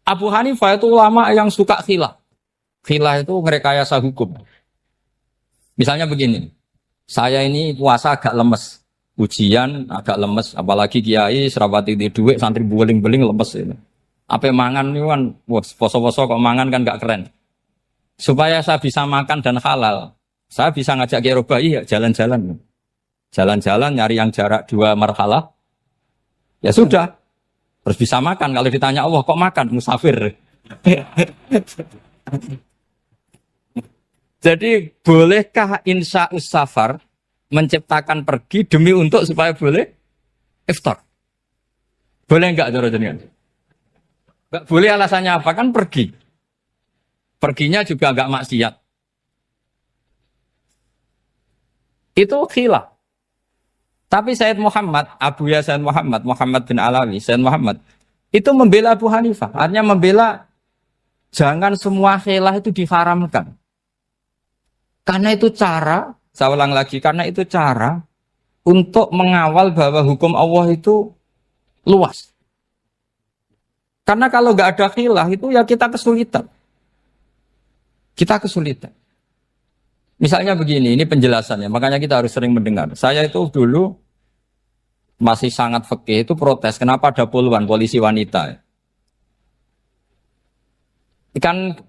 Abu Hanifah itu ulama yang suka khilaf. Khilaf itu ngerekayasa hukum. Misalnya begini. Saya ini puasa agak lemes, ujian agak lemes, apalagi kiai serapati di duit, santri beling-beling lemes itu. Apa mangan nih kan, wah poso-poso kok mangan kan gak keren. Supaya saya bisa makan dan halal, saya bisa ngajak Kiai Robai ya jalan-jalan. Jalan-jalan nyari yang jarak 2 marhalah. Ya sudah, terus bisa makan. Kalau ditanya Allah kok makan musafir. Jadi bolehkah insa'us safar menciptakan pergi demi untuk supaya boleh iftar? Boleh enggak cara jenengan? Enggak boleh, alasannya apa? Kan pergi. Perginya juga enggak maksiat. Itu khilaf. Tapi Sayyid Muhammad, Abu Ya Sayyid Muhammad, Muhammad bin Alawi, Sayyid Muhammad, itu membela Abu Hanifah. Artinya membela jangan semua khilaf itu diharamkan. Karena itu cara, saya ulang lagi, karena itu cara untuk mengawal bahwa hukum Allah itu luas. Karena kalau nggak ada khilaf itu ya kita kesulitan. Kita kesulitan. Misalnya begini, ini penjelasannya, makanya kita harus sering mendengar. Saya itu dulu masih sangat fikih itu protes, kenapa ada puluhan polisi wanita?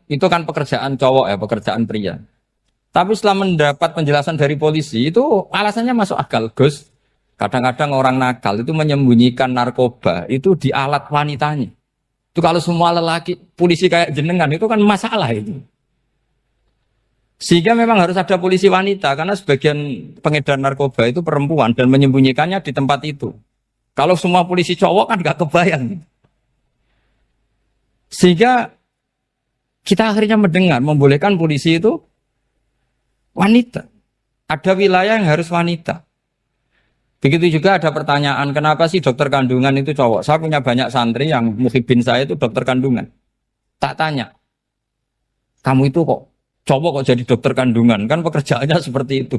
Itu kan pekerjaan cowok ya, pekerjaan pria. Tapi setelah mendapat penjelasan dari polisi, itu alasannya masuk akal, Gus. Kadang-kadang orang nakal itu menyembunyikan narkoba, itu di alat wanitanya. Itu kalau semua lelaki, polisi kayak jenengan, itu kan masalah itu. Sehingga memang harus ada polisi wanita, karena sebagian pengedar narkoba itu perempuan dan menyembunyikannya di tempat itu. Kalau semua polisi cowok kan gak kebayang. Sehingga kita akhirnya mendengar, membolehkan polisi itu wanita. Ada wilayah yang harus wanita. Begitu juga ada pertanyaan, kenapa sih dokter kandungan itu cowok? Saya punya banyak santri yang muhibin saya itu dokter kandungan. Tak tanya, kamu itu kok cowok kok jadi dokter kandungan? Kan pekerjaannya seperti itu.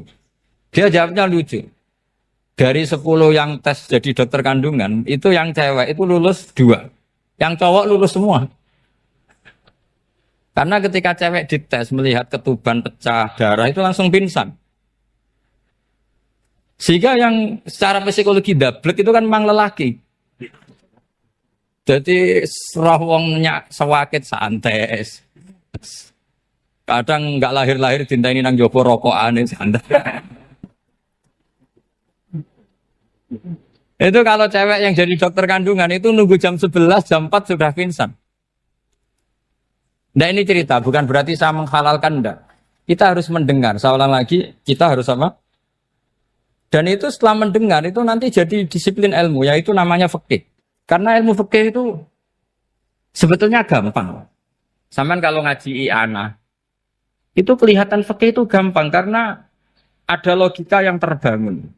Dia jawabnya lucu. Dari 10 yang tes jadi dokter kandungan, itu yang cewek itu lulus 2. Yang cowok lulus semua. Karena ketika cewek dites melihat ketuban pecah darah itu langsung pingsan. Sehingga yang secara psikologi dablek itu kan memang lelaki. Jadi roh wongnya sewakit santai. Kadang nggak lahir-lahir dinteni nang jopo rokokan santai. Itu kalau cewek yang jadi dokter kandungan itu nunggu jam 11, jam 4 sudah pingsan. Nah ini cerita, bukan berarti saya menghalalkan, enggak. Kita harus mendengar, saya ulang lagi, kita harus apa? Dan itu setelah mendengar, itu nanti jadi disiplin ilmu, yaitu namanya fikih. Karena ilmu fikih itu sebetulnya gampang. Sampai kalau ngaji i'anah, itu kelihatan fikih itu gampang, karena ada logika yang terbangun.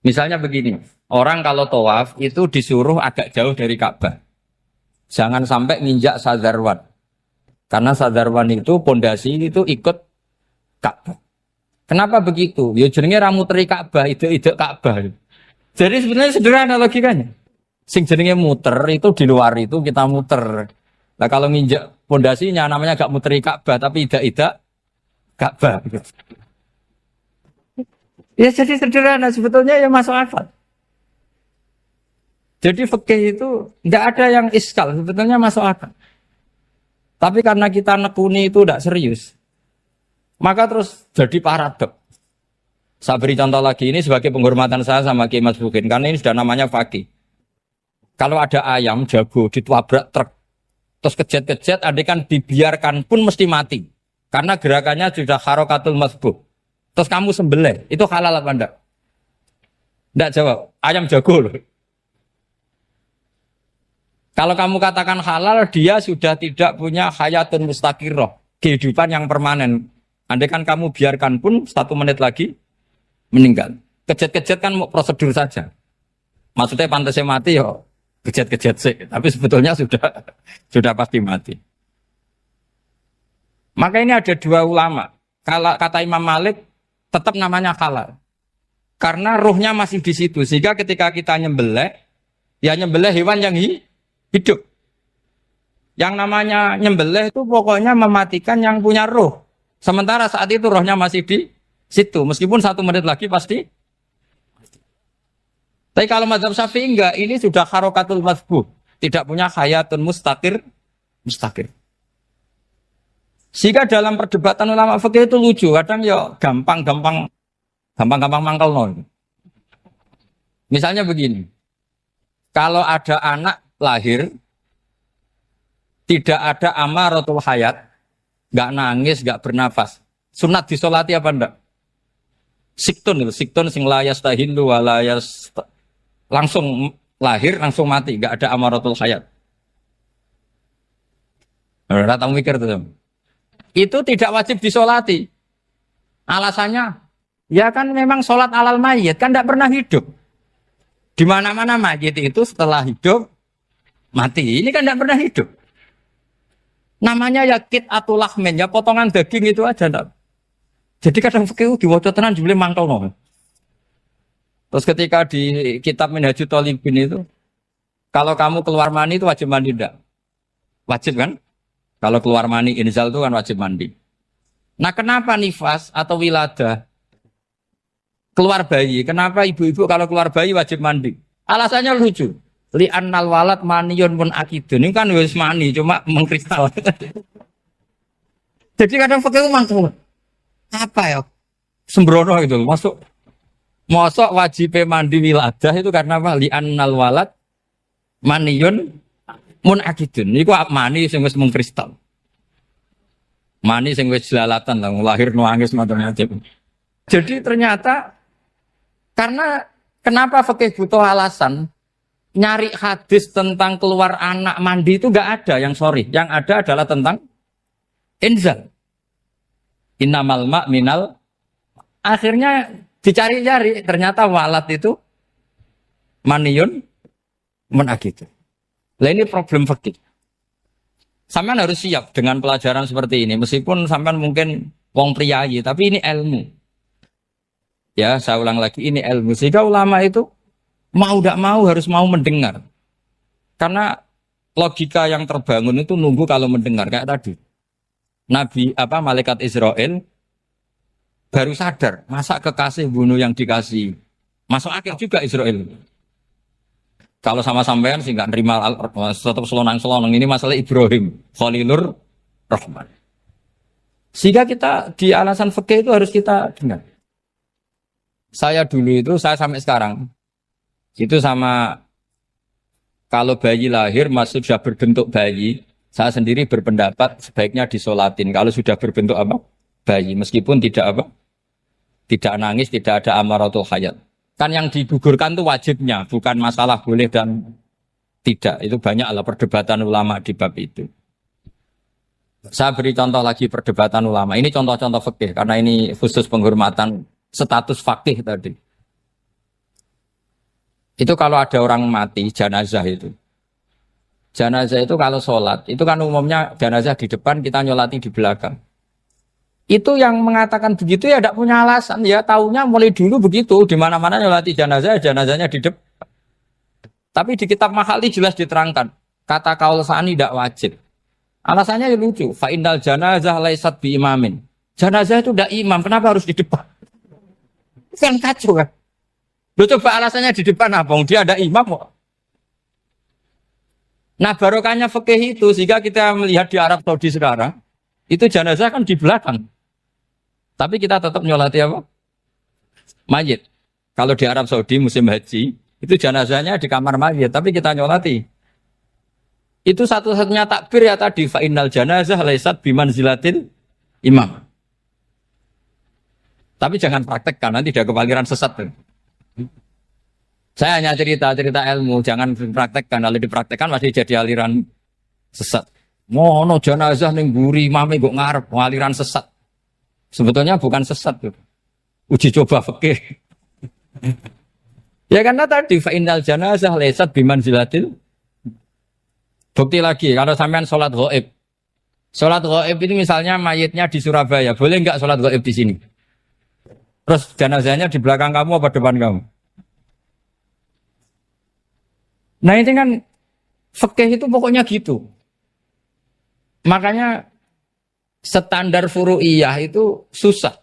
Misalnya begini, orang kalau tawaf itu disuruh agak jauh dari Ka'bah. Jangan sampai nginjak sadarwan. Karena sadarwan itu pondasi itu ikut Ka'bah. Kenapa begitu? Ya jenenge ra muteri Ka'bah, ide-ide Ka'bah. Jadi sebenarnya sederhana logikanya. Sing jenenge muter itu di luar itu kita muter. Nah kalau nginjak pondasinya namanya gak muteri Ka'bah tapi ide-ide Ka'bah. Ya jadi sederhana sebetulnya ya masuk akal. Jadi fikih itu nggak ada yang iskal, sebetulnya masuk akal. Tapi karena kita nekuni itu tidak serius, maka terus jadi paradok. Saya beri contoh lagi, ini sebagai penghormatan saya sama Kiai Mas Bukin, karena ini sudah namanya fakih. Kalau ada ayam jago ditabrak truk, terus kejet-kejet, adekan dibiarkan pun mesti mati. Karena gerakannya sudah harokatul masbuh. Terus kamu sembelih, itu halal apa enggak? Enggak jawab, ayam jago loh. Kalau kamu katakan halal, dia sudah tidak punya hayatun mustaqirroh, kehidupan yang permanen. Andai kan kamu biarkan pun 1 menit lagi meninggal. Kejet-kejet kan mau prosedur saja. Maksudnya pantasnya mati ya kejet-kejet sih, tapi sebetulnya sudah pasti mati. Maka ini ada 2 ulama. Kalau kata Imam Malik tetap namanya halal. Karena ruhnya masih di situ, sehingga ketika kita nyembelih, ya nyembelih hewan yang hidup. Yang namanya nyembelih itu pokoknya mematikan yang punya roh. Sementara saat itu rohnya masih di situ. Meskipun 1 menit lagi pasti. Tapi kalau mazhab Syafi'i enggak, ini sudah harokatul masbuh. tidak punya hayatun mustaqir. Sehingga dalam perdebatan ulama fikih itu lucu, kadang ya gampang mangkal no. Misalnya begini, kalau ada anak lahir tidak ada amaratul hayat, nggak nangis, nggak bernafas, sunat disolati apa enggak? Siktun sing layas tahilu walayas langsung lahir langsung mati, nggak ada amaratul hayat. Ora tau mikir tuh. Itu tidak wajib disolati. Alasannya, ya kan memang sholat alal mayit kan tidak pernah hidup. Di mana-mana mayit itu setelah hidup mati. Ini kan tidak pernah hidup. Namanya ya kit atau lahmen, ya potongan daging itu aja. Enggak. Jadi kadang fikih diwaca tenan jebule mangkel no. Terus ketika di kitab Minhajul Thalibin itu, kalau kamu keluar mani itu wajib mandi enggak? Wajib kan? Kalau keluar mani inzal itu kan wajib mandi. Nah kenapa nifas atau wiladah keluar bayi? Kenapa ibu-ibu kalau keluar bayi wajib mandi? Alasannya lucu. Li'annal walad maniyun pun akidun. Ini kan wis mani cuma mengkristal. Jadi kadang fikih mangkel. Apa ya? Sembrono gitu loh. Masuk wajib mandi wiladah itu karena apa? Li'annal walad maniyun mun akidun. Niku mani sing wis mengkristal. Mani sing wis jelalatan lah lahir nuangis macam-macam. Jadi ternyata karena kenapa fikih butuh alasan? Nyari hadis tentang keluar anak mandi itu enggak ada yang sorry. Yang ada adalah tentang inzal. Innamal ma' minal. Akhirnya dicari-cari ternyata walad itu maniyun menakitu. Lah ini problem fikih. Sampean harus siap dengan pelajaran seperti ini. Meskipun sampean mungkin wong priayi, tapi ini ilmu. Ya, saya ulang lagi, ini ilmu. Sehingga ulama itu mau tidak mau harus mau mendengar. Karena logika yang terbangun itu nunggu kalau mendengar kayak tadi. Malaikat Israel baru sadar, masa kekasih bunuh yang dikasih. Masuk akal juga Israel. Kalau sama sampean sih nggak nerima tetap selonang-selonang ini masalah Ibrahim, Khalilur Rahman. Sehingga kita di alasan fikih itu harus kita dengar. Saya dulu itu, saya sampai sekarang itu sama kalau bayi lahir masih sudah berbentuk bayi, saya sendiri berpendapat sebaiknya disolatin. Kalau sudah berbentuk apa? Bayi, meskipun tidak nangis, tidak ada amaratul hayat. Kan yang digugurkan itu wajibnya, bukan masalah boleh dan tidak. Itu banyaklah perdebatan ulama di bab itu. Saya beri contoh lagi perdebatan ulama. Ini contoh-contoh fikih karena ini khusus penghormatan status fakih tadi. Itu kalau ada orang mati, jenazah itu. Jenazah itu kalau sholat, itu kan umumnya jenazah di depan, kita nyolati di belakang. Itu yang mengatakan begitu ya tidak punya alasan. Ya taunya mulai dulu begitu. Di mana-mana nyolati jenazah, jenazahnya di depan. Tapi di kitab Mahalli jelas diterangkan. Kata kaul sa'ani tidak wajib. Alasannya ya lucu. Fa'indal janazah laisat bi imamin. Jenazah itu tidak imam, kenapa harus di depan? Kan kacau kan? Lu coba alasannya di depan apa? Dia ada imam kok. Nah barokahnya fikih itu sehingga kita melihat di Arab Saudi sekarang itu jenazah kan di belakang. Tapi kita tetap nyolati apa? Mayit. Kalau di Arab Saudi musim haji itu jenazahnya di kamar mayit, tapi kita nyolati. Itu satu-satunya takbir ya tadi fa innal janazah laisat bimanzilatil imam. Tapi jangan praktekkan nanti dia kepaliran sesat. Saya hanya cerita ilmu, jangan dipraktekkan. Kalau dipraktekkan masih jadi aliran sesat. Mono jenazah ning mburi mame kok ngarep aliran sesat. Sebetulnya bukan sesat tuh. Uji coba fikih. Ya karena tadi fa innal janazah laisat bimanzilatil. Bukti lagi kalau sampean salat ghaib. Salat ghaib itu misalnya mayitnya di Surabaya, boleh enggak salat ghaib di sini? Terus jenazahnya di belakang kamu apa depan kamu? Nah ini kan fikih itu pokoknya gitu. Makanya standar furu'iyah itu susah.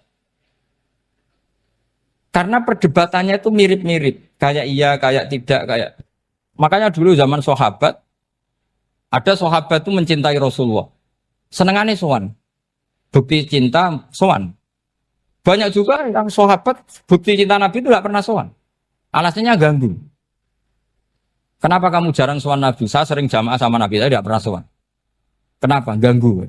Karena perdebatannya itu mirip-mirip. Kayak iya, kayak tidak, kayak. Makanya dulu zaman sahabat, Ada sahabat itu mencintai Rasulullah. Senengannya sowan. Bukti cinta sowan. Banyak juga yang sahabat bukti cinta Nabi itu tidak pernah sowan. Alasannya ganggu. Kenapa kamu jarang sowan Nabi? Saya sering jamaah sama Nabi, saya tidak pernah sowan. Kenapa? Ganggu.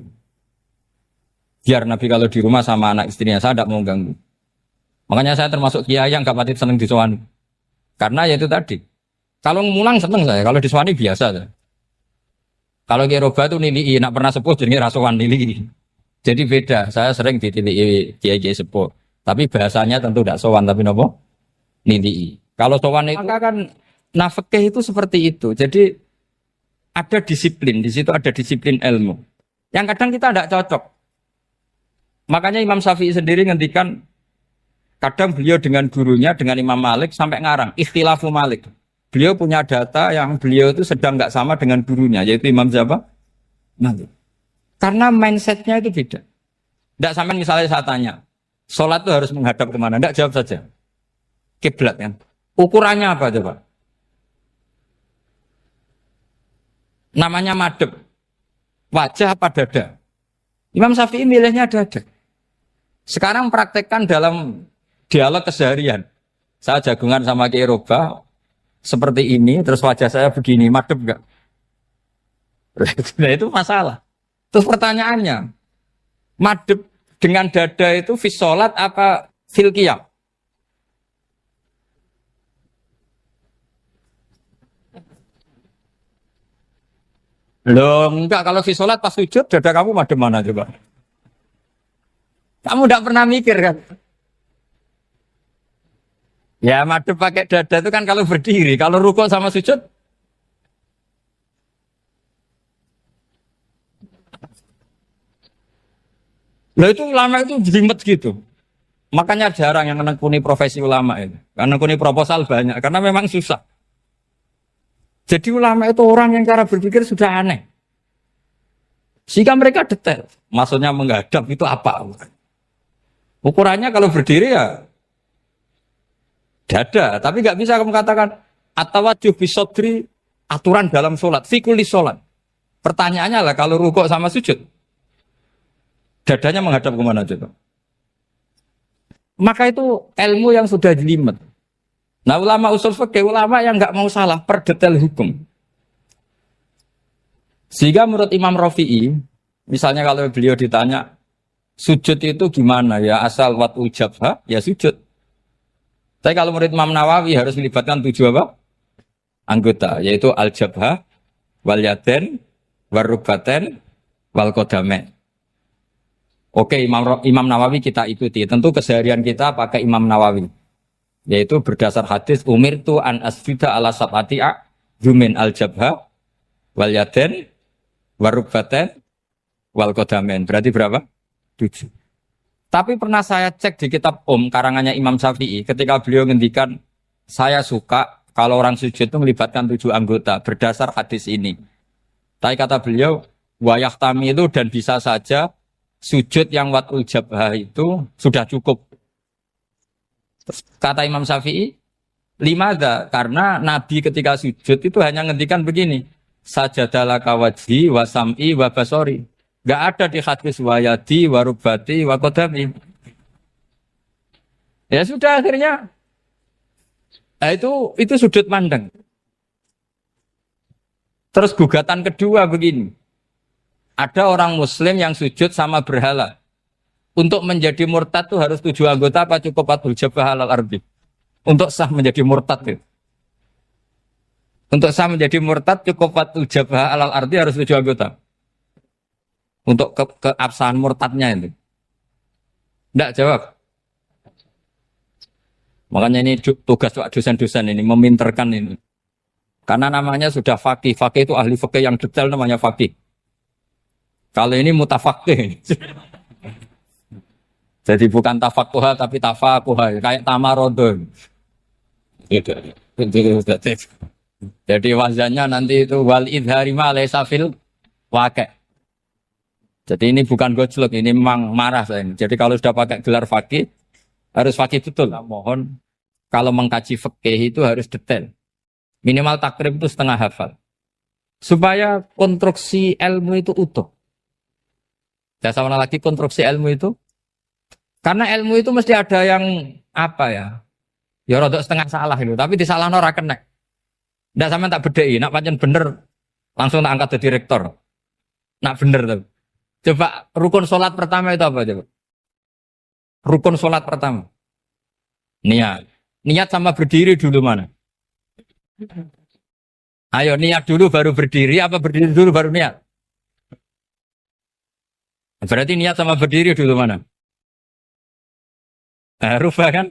Biar Nabi kalau di rumah sama anak istrinya, saya tidak mau ganggu. Makanya saya termasuk kiai yang gak pati seneng disowani. Karena ya itu tadi. Kalau mulang seneng saya, kalau disowani biasa saya. Kalau Kiai Roba itu nilai, nak pernah sepuh jadi rasuan nilai. Jadi beda, saya sering ditilii Kiai sepuh. Tapi bahasanya tentu tidak sowan, tapi nopo nilai. Kalau sowan itu maka kan nafkah itu seperti itu. Jadi ada disiplin, di situ ada disiplin ilmu. Yang kadang kita tidak cocok. Makanya Imam Syafi'i sendiri ngendikan, kadang beliau dengan gurunya, dengan Imam Malik sampai ngarang, ikhtilafu Malik. Beliau punya data yang beliau itu sedang nggak sama dengan gurunya, yaitu Imam siapa? Malik. Karena mindsetnya itu beda. Tidak sampai misalnya saya tanya, sholat itu harus menghadap kemana? Tidak, jawab saja. Kiblat kan. Ukurannya apa coba? Namanya madhep. Wajah apa dada? Imam Syafi'i milihnya dada. Sekarang praktekkan dalam dialog keseharian. Saya jagungan sama Kiai Roba seperti ini, terus wajah saya begini, madhep enggak? Nah itu masalah. Terus pertanyaannya, madhep dengan dada itu fis sholat apa fil qiyam? Loh enggak, kalau fis sholat pas sujud, dada kamu madhep mana coba? Kamu enggak pernah mikir kan? Ya madhep pakai dada itu kan kalau berdiri, kalau rukuk sama sujud. Loh itu ulama itu jelimet gitu. Makanya jarang yang menekuni profesi ulama itu. Karena menekuni proposal banyak, karena memang susah. Jadi ulama itu orang yang cara berpikir sudah aneh. Sehingga mereka detail. Maksudnya menghadap itu apa? Ukurannya kalau berdiri ya dada, tapi nggak bisa kamu katakan atawajuh bisodri aturan dalam sholat, fikuli sholat. Pertanyaannya lah kalau rukuk sama sujud, dadanya menghadap kemana coba? Maka itu ilmu yang sudah jelimet. Nah ulama usul fikih, ulama yang nggak mau salah per detail hukum. Sehingga menurut Imam Rafi'i, misalnya kalau beliau ditanya sujud itu gimana ya, asal wat ujabha ya sujud. Tapi kalau murid Imam Nawawi harus melibatkan 7 apa? Anggota, yaitu al-jabhah, wal yaden, warubaten, wal qadamain. Oke, Imam Nawawi kita ikuti. Tentu keseharian kita pakai Imam Nawawi. Yaitu berdasar hadis umirtu an asjuda ala sab'ati a'zumin al-jabhah, wal yaden, warubaten, wal qadamain. Berarti berapa? 7. Tapi pernah saya cek di kitab karangannya Imam Syafi'i, ketika beliau ngendikan, saya suka kalau orang sujud itu melibatkan 7 anggota berdasar hadis ini. Tapi kata beliau, wayah tami itu dan bisa saja sujud yang watul jabhah itu sudah cukup. Kata Imam Syafi'i, limada, karena Nabi ketika sujud itu hanya ngendikan begini, sajadalaka wajhi wa sam'i wa basori. Gak ada di hadis wayadi, warubati, wakodami. Ya sudah akhirnya. Nah, itu sudut pandang. Terus gugatan kedua begini. Ada orang muslim yang sujud sama berhala. Untuk menjadi murtad itu harus 7 anggota apa cukup atul jabah alal ardi. Untuk sah menjadi murtad itu. Untuk sah menjadi murtad cukup atul jabah alal ardi harus 7 anggota. Untuk keabsahan murtadnya itu. Tidak jawab. Makanya ini tugas dosen-dosen ini, meminterkan ini. Karena namanya sudah faqih. Faqih itu ahli faqih yang detail namanya faqih. Kalau ini mutafaqih. Jadi bukan tafakuha tapi tafakuha. Kayak tamarodon. Gitu. Jadi wazannya nanti itu wal idhari ma laysa fil waqi'. Jadi ini bukan gojlok, ini memang marah saya ini. Jadi kalau sudah pakai gelar fakih, harus fakih betul. Nah, mohon, kalau mengkaji fakih itu harus detail. Minimal takrib itu setengah hafal. supaya konstruksi ilmu itu utuh. Saya sama lagi konstruksi ilmu itu. Karena ilmu itu mesti ada yang apa ya? Ya rodok setengah salah itu, tapi disalahno ora kena. Ndak sampean tak bedheki, nak pancen bener langsung tak angkat jadi rektor. Nak bener tuh. Coba rukun sholat pertama itu apa coba? Rukun sholat pertama. Niat. Niat sama berdiri dulu mana? Ayo niat dulu baru berdiri, apa berdiri dulu baru niat? Berarti niat sama berdiri dulu mana? Rubah kan?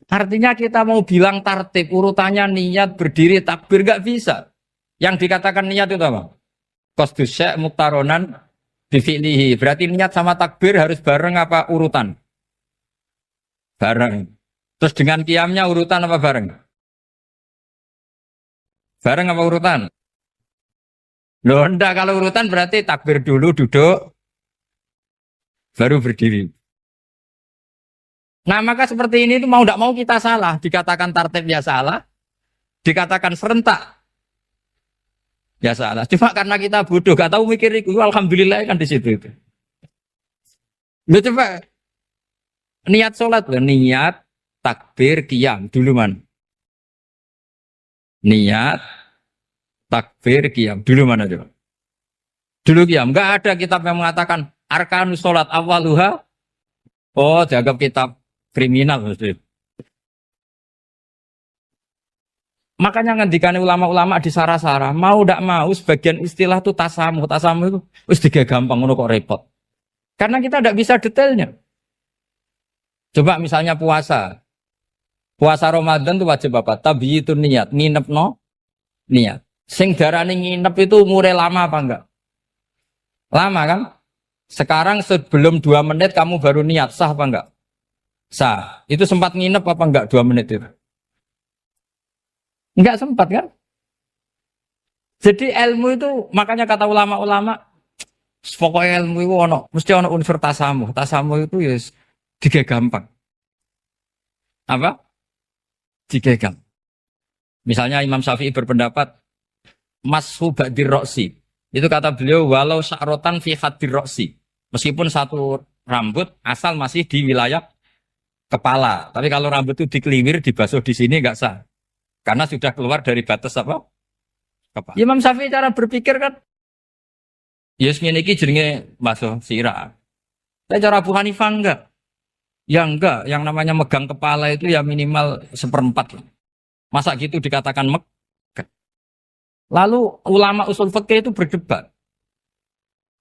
Artinya kita mau bilang tartib, urutannya niat, berdiri, takbir, gak bisa. Yang dikatakan niat itu apa? Qasdus syai' muktaronan bifi'lihi. Berarti niat sama takbir harus bareng apa urutan? Bareng. Terus dengan qiyamnya urutan apa bareng? Bareng apa urutan? Loh enggak, kalau urutan berarti takbir dulu, duduk, baru berdiri. Nah maka seperti ini tuh mau tidak mau kita salah. Dikatakan tartibnya salah, dikatakan serentak, ya salah. Cuma karena kita bodoh, gak tahu mikir itu, alhamdulillah kan di situ itu. Loh coba, niat sholat loh, niat, takbir, qiyam, dulu man. Niat, takbir, qiyam, dulu mana coba? Dulu qiyam, nggak ada kitab yang mengatakan arkanus sholat awaluha. Oh, dianggap kitab kriminal maksudnya. Makanya ngendikane ulama-ulama di Sarah-Sarah, mau tidak mau sebagian istilah itu tasamuh. Tasamuh itu wis gampang ngono kok repot. Karena kita tidak bisa detailnya. Coba misalnya puasa. Puasa Ramadan itu wajib apa? Tabiyyitun niat, nginep no niat. Sing darane nginep itu umure lama apa enggak? Lama kan? Sekarang sebelum 2 menit kamu baru niat, sah apa enggak? Sah. Itu sempat nginep apa enggak 2 menit itu? Enggak sempat kan? Jadi ilmu itu, makanya kata ulama-ulama, pokoknya ilmu itu mesti ono unsur tasamuh. Tasamuh itu ya tiga gampang. Apa? Tiga gampang. Misalnya Imam Syafi'i berpendapat, mashu ba'dir roksi. Itu kata beliau, walau sya'rotan fi hadir roksi. Meskipun satu rambut asal masih di wilayah kepala. Tapi kalau rambut itu dikeliwir, dibasuh di sini enggak sah. Karena sudah keluar dari batas apa? Kepala. Imam Syafi'i cara berpikir kan, yes ngene iki jenenge basuh sirah. Tapi cara Abu Hanifah enggak. Ya enggak, yang namanya megang kepala itu ya minimal 1/4. Masa gitu dikatakan megang. Lalu ulama usul fikih itu berdebat.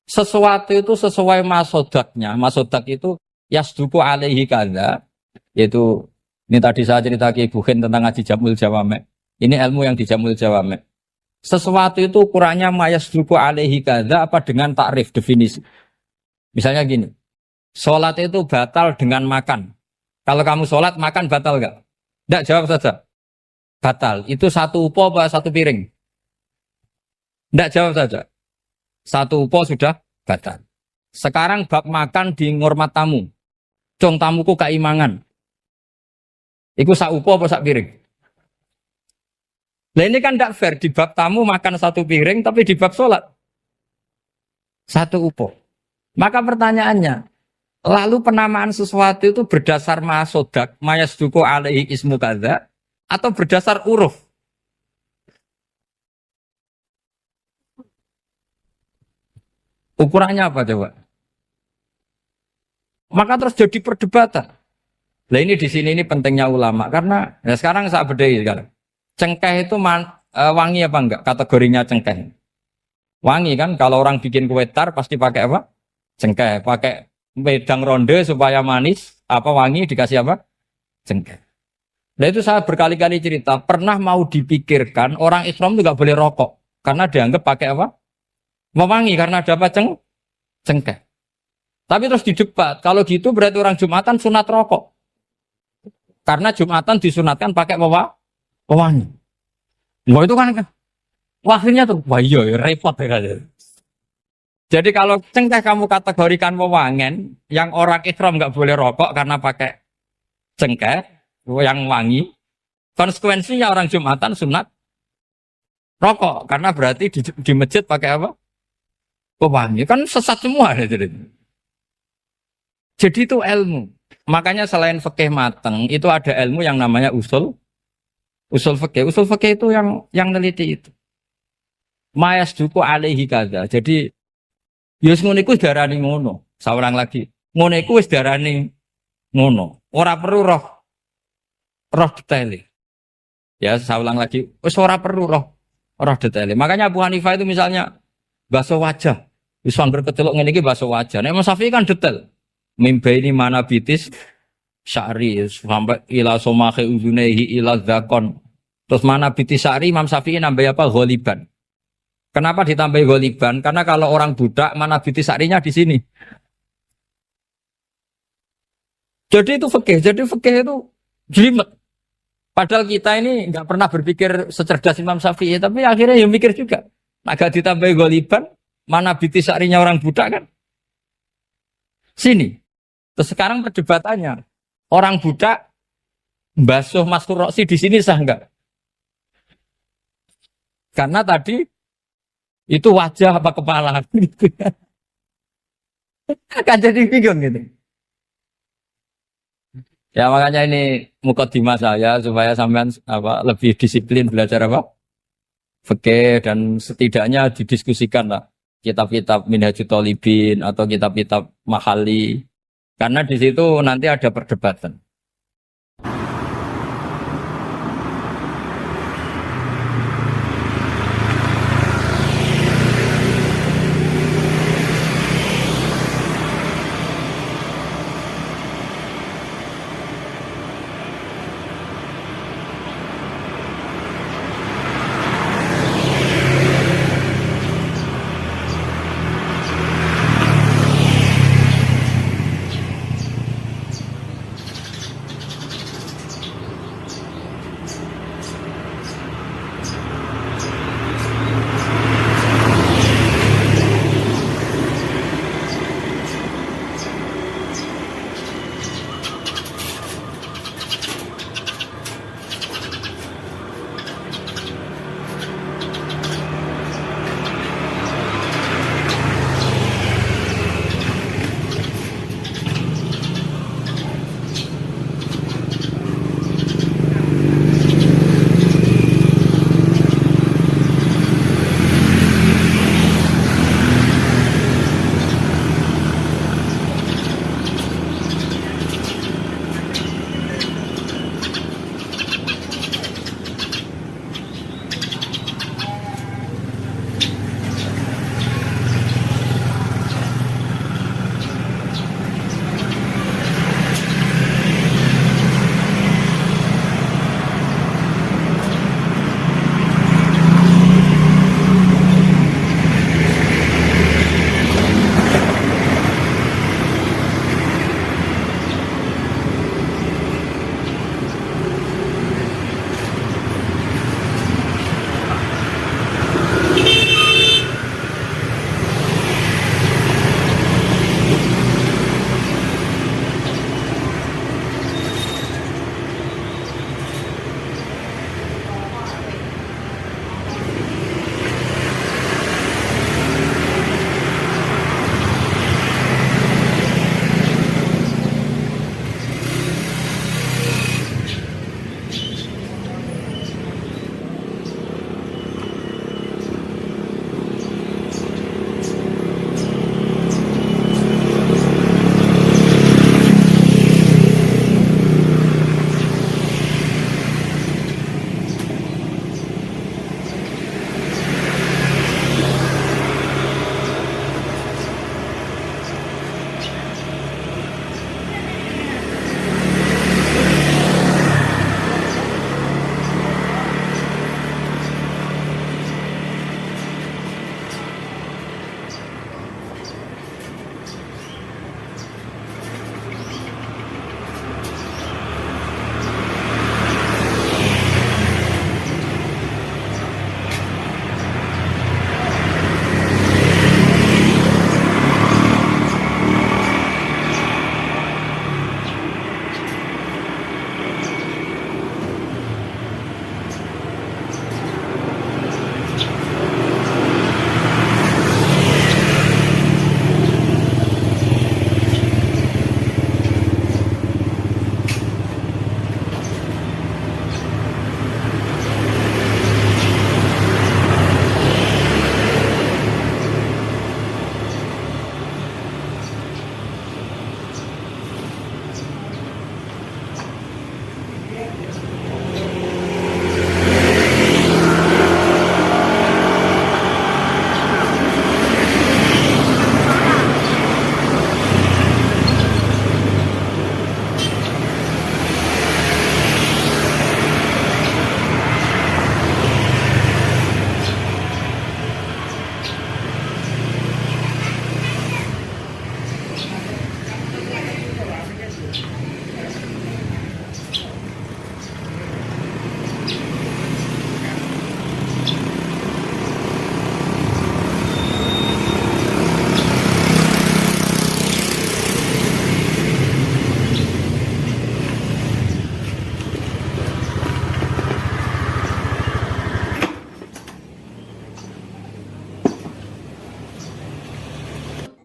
Sesuatu itu sesuai masodaknya. Masodak itu yasduku alaihi kadza. Yaitu, ini tadi saya cerita ke Ibu Khen tentang ngaji Jamul Jawame. Ini ilmu yang di Jamul Jawame. Sesuatu itu ukurannya mayasduku alaihi kadza apa dengan takrif, definisi. Misalnya gini, sholat itu batal dengan makan. Kalau kamu sholat, makan batal enggak? Enggak, jawab saja. Batal. Itu satu upo apa satu piring? Enggak, jawab saja. Satu upo sudah batal. Sekarang bab makan di ngormat tamu. Cong tamuku kaimangan. Iku sak upo apa sak piring? Nah ini kan tidak fair. Di bab tamu makan satu piring, tapi di bab sholat satu upo. Maka pertanyaannya, lalu penamaan sesuatu itu berdasar masodak, mayasduku alaihi ismu kadza, atau berdasar uruf? Ukurannya apa coba? Maka terus jadi perdebatan. Nah ini di sini ini pentingnya ulama karena ya sekarang saya bedai sekarang. Cengkeh itu wangi apa enggak? Kategorinya cengkeh. Wangi kan? Kalau orang bikin kue tar pasti pakai apa? Cengkeh. Pakai wedang ronde supaya manis. Apa wangi dikasih apa? Cengkeh. Nah itu saya berkali-kali cerita. Pernah mau dipikirkan orang Islam itu nggak boleh rokok karena dianggap pakai apa? Mewangi karena ada apa? Cengkeh. Tapi terus didebat. Kalau gitu berarti orang Jumatan sunat rokok. Karena Jumatan disunatkan pakai pewangi. Wah itu kan akhirnya tuh, wah iya repot ya kan. Jadi kalau cengkeh kamu kategorikan pewangen, yang orang Islam nggak boleh rokok karena pakai cengkeh yang wangi, konsekuensinya orang Jumatan sunat rokok karena berarti di masjid pakai apa? Pewangi. Kan sesat semua ya, jadi itu ilmu. Makanya selain fikih mateng, itu ada ilmu yang namanya usul fikih. Usul fikih itu yang neliti itu. Mayas duku alaihi kada. Jadi yus ngono iku darani ngono. Saurang lagi. Ngono iku wis darani ngono. Ora perlu roh detail. Ya, saya ulang lagi. Wis ora perlu roh detail. Makanya Abu Hanifah itu misalnya basuh wajah. Wis angger kecelok ngene iki basuh wajah. Nek Imam Syafi'i kan detail. Mimba ini mana bitis syari sampai ila somahe uzunehi ila zakon. Terus mana bitis syari Imam Syafi'i nambah apa? Ghaliban. Kenapa ditambah ghaliban? Karena kalau orang budak mana bitis syarinya di sini. Jadi itu fikih. Jadi fikih itu jelimet. Padahal kita ini nggak pernah berpikir secerdas Imam Syafi'i, tapi akhirnya ya mikir juga. Agak ditambah ghaliban, mana bitis syarinya orang budak kan? Sini. Terus sekarang perdebatannya, orang budak basuh Mastur Roksi di sini sah enggak? Karena tadi itu wajah apa kepala gitu. Kan jadi bingung gitu. Ya makanya ini mukadimah saya supaya sampean apa lebih disiplin belajar apa? Fikih dan setidaknya didiskusikan lah kitab-kitab Minhajul Thalibin atau kitab-kitab Mahali. Karena di situ nanti ada perdebatan.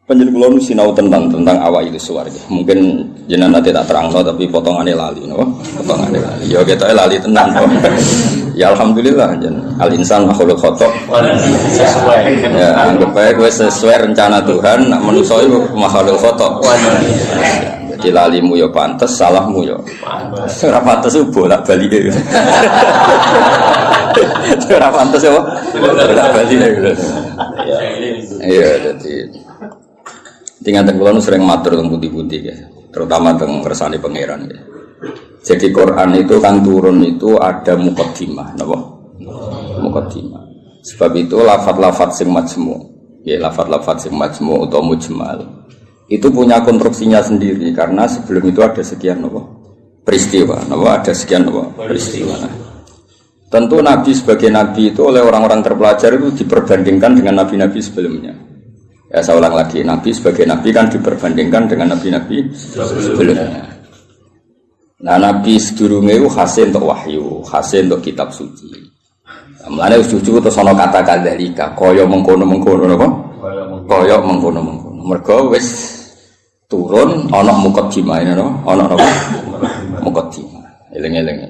Panjenengan kula sinau tentang awak itu swarga. Mungkin jenengan nanti tak terangno tapi potongane lali no. Potongane lali. Ya ketoke lali tenan kok. Ya alhamdulillah jen. Al insan makhluk khata. Sesuai. Ya anggap bae kowe sesuai rencana Tuhan, nak manusa iku makhluk khata. Jadi lalimu ya pantes, salahmu ya pantes. Ora pantes bolak-balik. Ora pantes ya. Bolak-balik. Iya jadi tinggal kula nu sering matur teng putih-putih ya, terutama teng kersane pangeran ya. Jadi Quran itu kan turun itu ada muqaddimah, napa? Muqaddimah. Sebab itu lafaz-lafaz sing majmu, ya lafaz-lafaz sing majmu atau mujmal. Itu punya konstruksinya sendiri karena sebelum itu ada sekian napa? Peristiwa, napa ada sekian napa? Peristiwa. Nah, tentu Nabi sebagai Nabi itu oleh orang-orang terpelajar itu diperbandingkan dengan Nabi-Nabi sebelumnya. Ya saya ulang lagi, Nabi sebagai Nabi kan diperbandingkan dengan Nabi-Nabi sebelumnya. Nah Nabi sedurunge itu khasih untuk wahyu, khasih untuk kitab suci. Mulane cucu terus ana kata kadzalika, kaya mengkono-mengkono napa? Kaya mengkono-mengkono. Mergo wis turun ana muqaddimah napa? Ana napa? Muqaddimah. Eling-eling.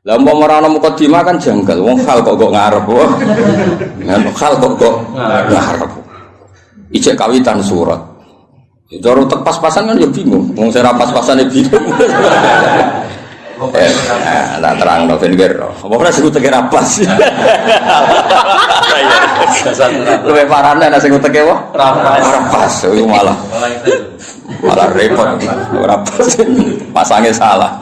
Lah umpama ora ana muqaddimah kan janggal, wong hal kok ngarep wae. Hal kok ngarep. Ijek kawitan surat. Ya cara tek pas-pasan kan ya bingung. Wong sing ra pas-pasan ya bingung. Lah terangno ben kira. Apa ora sing teke ra pas. Luwe parane nek sing teke wae ora pas. Iku malah repot. Ora pas. Pasange salah.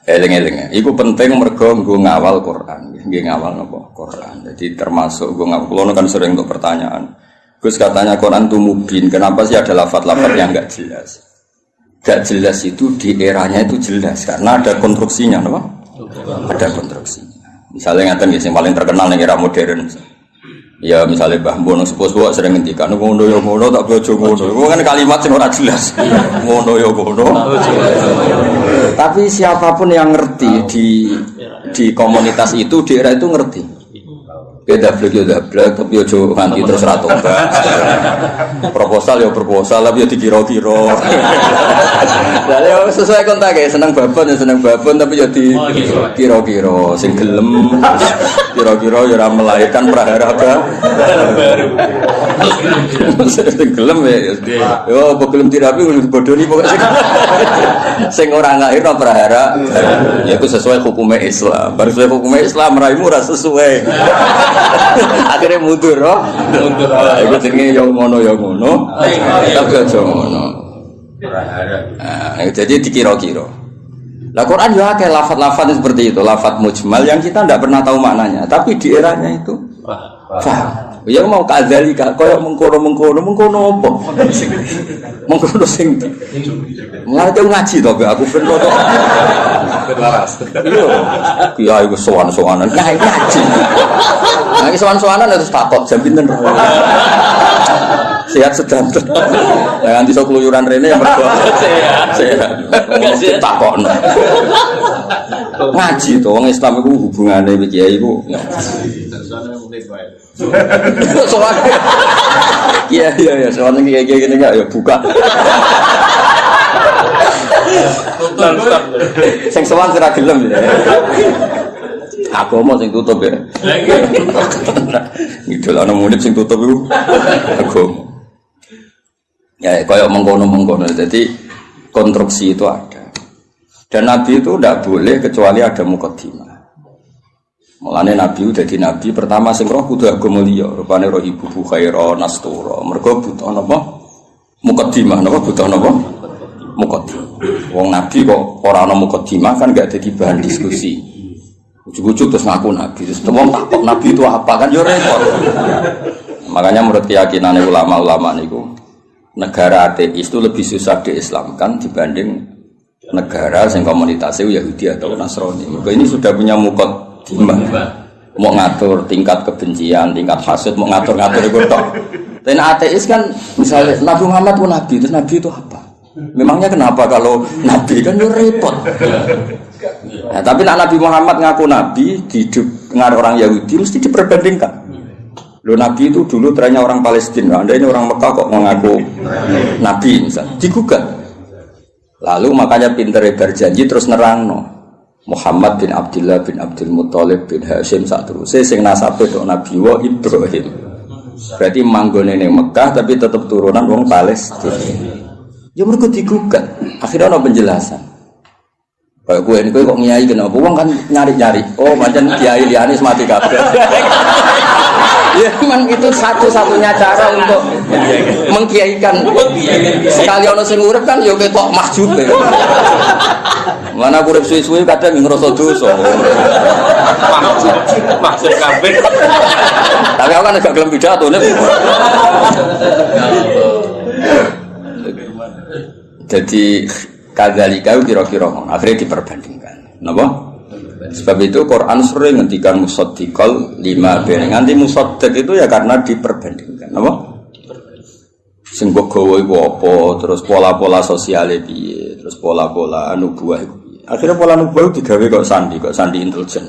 Eling-eling. Iku penting mergo nggo ngawal Quran. Nggih ngawal napa? Quran. Jadi termasuk nggo ngawal. Kulo kan sering untuk pertanyaan. Gus katanya Quran itu mubin. Kenapa sih ada lafaz-lafaz yang enggak jelas? Enggak jelas itu di eranya itu jelas karena ada konstruksinya, napa? Ada konstruksinya. Misalnya ngaten nggih sing paling terkenal ning era modern. Ya misalnya Mbah Mun sepuh-sepuh sering ngendikan ngono ya ngono tak bojo ngono. Iku kan kalimat sing ora jelas. Ngono ya ngono. Tapi siapapun yang ngerti di komunitas itu di era itu ngerti. Beda blek tapi ojo nganti terus ra tobat. Proposal ya proposal tapi ya dikira-kira. Lah ya sesuai kontak ya seneng babon tapi ya dikira-kira sing gelem kira-kira ya ora melahirkan prahara baru. Sing gelem ya yo gelem dirapi bodoni pokoke sing ora nglairno prahara ya itu sesuai hukumnya Islam. Baru sesuai hukumnya Islam raimu ora sesuai. Akhirnya mundur, mundur. Iku jenenge yo ngono. Tapi aja ngono. Jadi dikira-kira. Lah Quran yo akeh lafaz-lafaz seperti itu, lafaz mujmal yang kita tidak pernah tahu maknanya, tapi di eranya itu paham. Ya mau kadzalika kaya mengkono apa? Mengkono sing. Mulane ngaji to aku ben to. Laras. Iya, iku sowan-sowanan. Ngaji. Nah, iki sowan-sowanan terus takok jam pinten. Sehat sedang. Lah nganti iso keluyuran rene ya mergo sehat. Takokno. Ngaji to wong Islam iku hubungane kiai iku. Soalnya iya soalnya kayak gini enggak ya buka sing sowan sira gelem ya aku mau sing tutup ya ngidol ana murid sing tutup iku aku ya koyo mengkono jadi konstruksi itu ada dan Nabi itu tidak boleh kecuali ada muqaddimah. Mulane Nabi dadi nabi pertama sing roh kudu agama liya, rupane roh ibu khaira nastura. Mergo butuh napa? Muqaddimah, napa butuh napa? Muqaddimah. Wong nabi kok ora ana muqaddimah kan gak dadi bahan diskusi. Ujug-ujug terus ngaku nabi, terus wong takok nabi itu apa kan yo repot. Makanya menurut keyakinan ulama-ulama niku negara ateis itu lebih susah diislamkan dibanding negara yang komunitasnya Yahudi atau Nasrani. Maka ini sudah punya mau ngatur tingkat kebencian, tingkat hasad, mau ngatur-ngatur itu tok. Dan ateis kan misalnya Nabi Muhammad pun nabi, terus nabi itu apa? Memangnya kenapa kalau nabi kan itu repot. Nah, tapi Nabi Muhammad ngaku nabi di dengan orang Yahudi mesti diperbandingkan. Lo Nabi itu dulu trennya orang Palestina, Anda ini orang Mekah kok mengaku Nabi misalnya, digugat. Lalu makanya pinter berjanji terus nerangno. Muhammad bin Abdullah bin Abdul Muthalib bin Hashim saterusé sing nasabe tok Nabi wa Ibrahim. Berarti manggone ning Mekah tapi tetap turunan wong Palestina. Ya mergo digugat. Akhirnya ana penjelasan. Kayak gue ini kok ngiyai kenapa? Wong kan nyari-nyari. Oh, macam kiai liyane mati kabeh. Ya memang itu satu-satunya cara untuk mengkiaikan. Sekali ono sing urip kan ya ketok mahjub. Mana urip suwi-suwi kadang ngrasa dosa. Mahjub kabeh. Tapi aku kan gak gelem pidato nek. Jadi kadzalika kira-kira akhirnya diperbandingkan. Napa? Sebab itu Quran sering ngendikan musaddiqal lima ben. Nganti musaddiq itu ya karena diperbandingkan. Napa? Sing gawa iku apa, terus pola-pola sosiale piye, terus pola-pola nubuwah iku piye. Akhirnya pola nubuwah digawe kok sandi intelijen.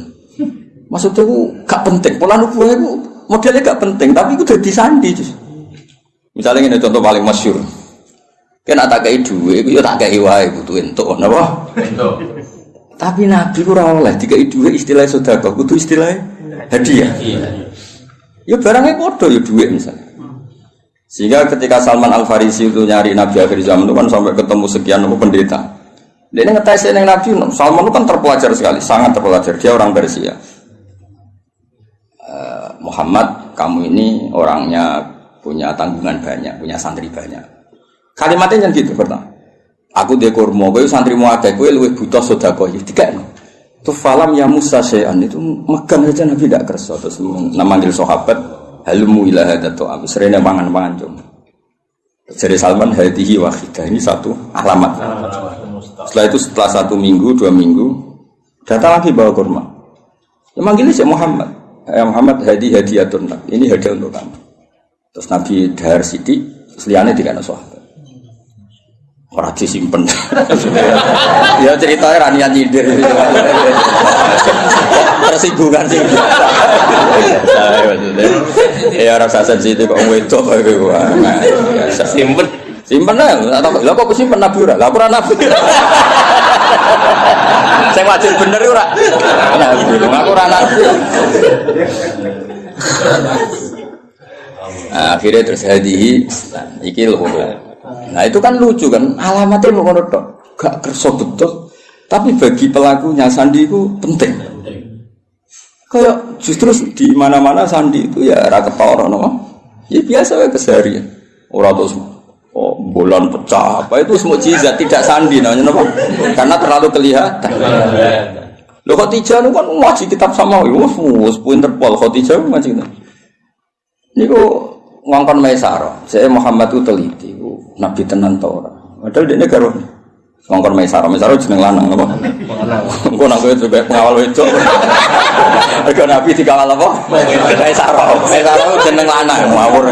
Maksudnya itu gak penting. Pola nubuwah itu modelnya gak penting, tapi itu dadi sandi. Misalnya ini contoh paling masyhur. Kan tak kei duwe iku ya tak kei wae kudu entuk napa? Entuk. Tapi Nabi ora oleh dikei duwe istilah sedekah, kudu istilah hadiah. Ya barangnya padha ya duwe misalnya. Sehingga ketika Salman Al-Farisi itu nyari Nabi akhir zaman itu kan sampai ketemu sekian pendeta. Dia ngetes ning Nabi, Salman itu kan terpelajar sekali, sangat terpelajar. Dia orang Persia. Muhammad, kamu ini orangnya punya tanggungan banyak, punya santri banyak. Kalimatnya yang gitu pertama. Aku dia kurma, kowe santrimu akeh, kowe luwih butuh sedekah iki dikekno. Tu falam ya Musa syai'an itu megang aja Nabi tidak kersa terus manggil sahabat halmu ila hadatu amsrene mangan-mangan cum. Jadi Salman hadihi wahidah ini satu alamat. Setelah itu setelah 1 minggu, 2 minggu datang lagi bawa kurma. Ya manggilnya si Muhammad. Ya Muhammad hadiyatun. Ini hadiah untuk kamu. Terus Nabi dahar sithik, seliyane dikene sahabat. Ora disimpen. Ya ceritanya ranian nyindir. Tersinggungan sih. Ya rasa sensitif kok wedok kowe. Simpen. Simpen lah. Lah kok simpen Nabi ora? Lah ora Nabi. Sing wajib bener ora. Nabi. Aku ora Nabi. Akhirnya terus hadihi iki lho. Nah itu kan lucu kan, alamatnya mau ngono tok, gak kerso betul. Tapi bagi pelakunya sandi itu penting. Kayak justru di mana-mana sandi itu ya ra ketara no. Ya biasa wae keseharian. Ora terus bulan pecah apa itu semua mukjizat tidak sandi namanya napa? Karena terlalu kelihatan. Lho Khadijah itu kan ngaji kitab sama wis pinter pol Khadijah ngaji. Niku ngongkon Maisarah, saya Muhammad itu teliti, Nabi tenan tau ora. Padahal dia karo ngongkon Maisarah jeneng lanang apa? Engko nak kowe coba ngawal wedok. Mergo Nabi dikawal apa? Maisarah jeneng lanang ngawur.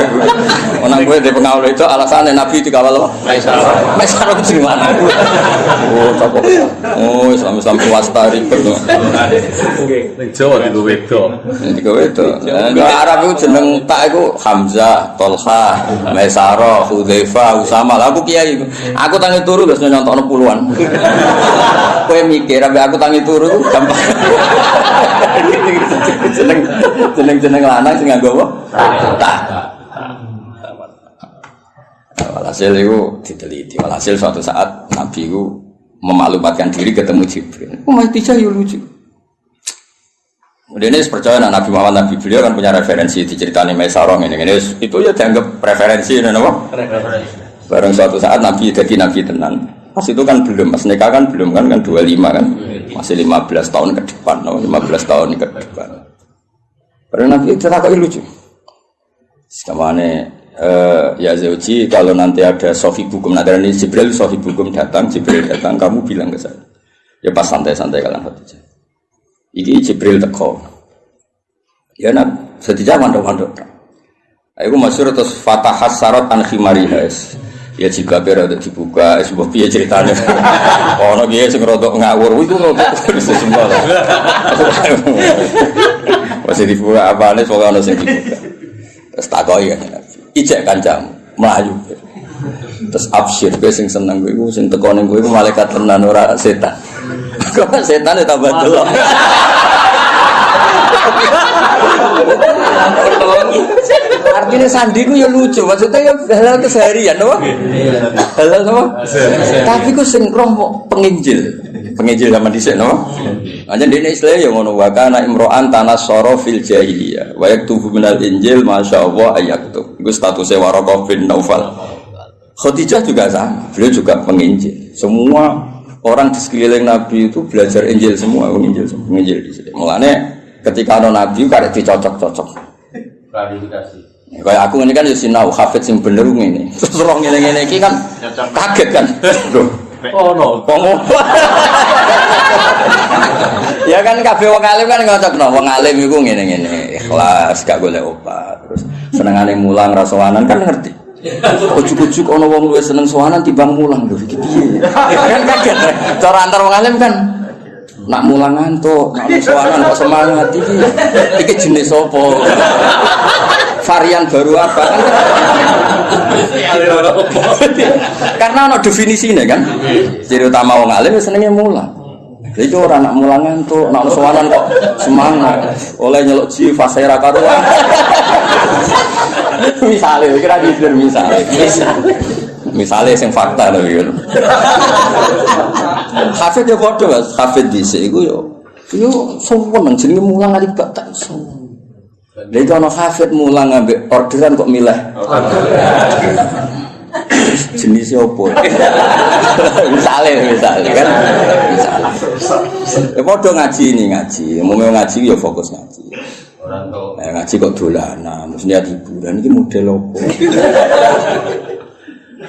Ono kowe di pengawal wedok alasane Nabi dikawal apa? Maisarah jeneng lanang. Oh, tak. Oh, Islam swasta ribet. Ning Jawa di wedok. Di wedok. Arab itu jeneng tak iku Hamzah, Tolha, Maisarah, Hudzaifah, Usama. Aku kiai. Aku tangi turu wis nyontokno puluhan. Kowe mikir ambek aku tangi turu gampang. Jeneng lanang sing nganggo apa? Tak. Walhasil itu diteliti. Walhasil suatu saat Nabi itu memaklumatkan diri ketemu Jibril. Khadijah yo lucu. Kemudian ini percaya Nabi Muhammad Nabi beliau kan punya referensi diceritani Maisarah ini itu ya dianggap referensi apa? Barang suatu saat Nabi jadi Nabi tenan. Pas itu kan belum, pas nikah kan belum kan 25 kan. Masih 15 tahun ke depan, 15 tahun ke depan. Barang Nabi tertakoi lucu. Sekamane ya Zauji kalau nanti ada sohibukum nadarani Jibril sohibukum datang kamu bilang ke saya. Ya pas santai-santai kalian Khadijah. Iki Jibril teko. Ya nak sedija mandok-mandok. Aku masyhur terus fatahas sarat an khimariha. Ya jika berada dibuka sebuah piye ceritanya. Ono piye sing rodok ngawur iku rodok semua. Masih dibuka apane soalnya ono sing dibuka. Terus takoki kan Nabi. Ijek kancamu mlayu. Terus absyir kowe sing seneng kowe iku sing teko ning kowe iku malaikat tenan ora setan. Kok setan ya tambah delok. Artinya sandi ku ya lucu, maksudnya ya halal keseharian, apa? Halal apa? Tapi ku sing roh penginjil zaman dhisik, no? Aja dene istilah ya ngono wa kana imro'an tanassara fil jahiliyah wa yaktubu minal injil masyaallah ayaktub. Iku statusnya Waraqah bin Naufal. Khadijah juga sama, beliau juga penginjil. Semua orang di sekeliling Nabi itu belajar Injil semua, penginjil di sini. Mulane ketika ada Nabi karek dicocok-cocok. Klarifikasi. Kayak aku ini kan ya sinau hafid sing bener ngene. Terus roh ngene-ngene iki kan kaget kan. Loh, Oh no. Ya kan kabeh wong alim kan ngocokno. Wong alim iku ngene-ngene, ikhlas, gak golek obat. Terus senengane mulang ra sowanan kan ngerti. Ujuk-ujuk ana wong luwih seneng sowanan timbang mulang lho iki piye. Kan kaget. Cara antar wong alim kan nak mulang ngantuk, nak sowanan kok semangat iki. Iki jenis apa? Varian baru apa kan? Karena ada definisinya kan. Ciri utama wong alim senengnya mulang. Jadi orang nak mulang ngantuk, nak sowanan kok semangat. Oleh nyeluk jiwa fasera karuan. Misalnya, kira gitu misalnya yang fakta loh gitu. Hafid ya bodoh mas, hafid dhisik iku yo sowan jenenge mulang ali gak tak sowan. Lha iki ana hafid mulang ambek orderan kok milih. Jenis opo? Misalnya kan. Ya bodoh ngaji. Mau ngaji ya fokus ngaji. Orang tuh. Ngaji kok dolanan, terus niat hiburan ini model opo.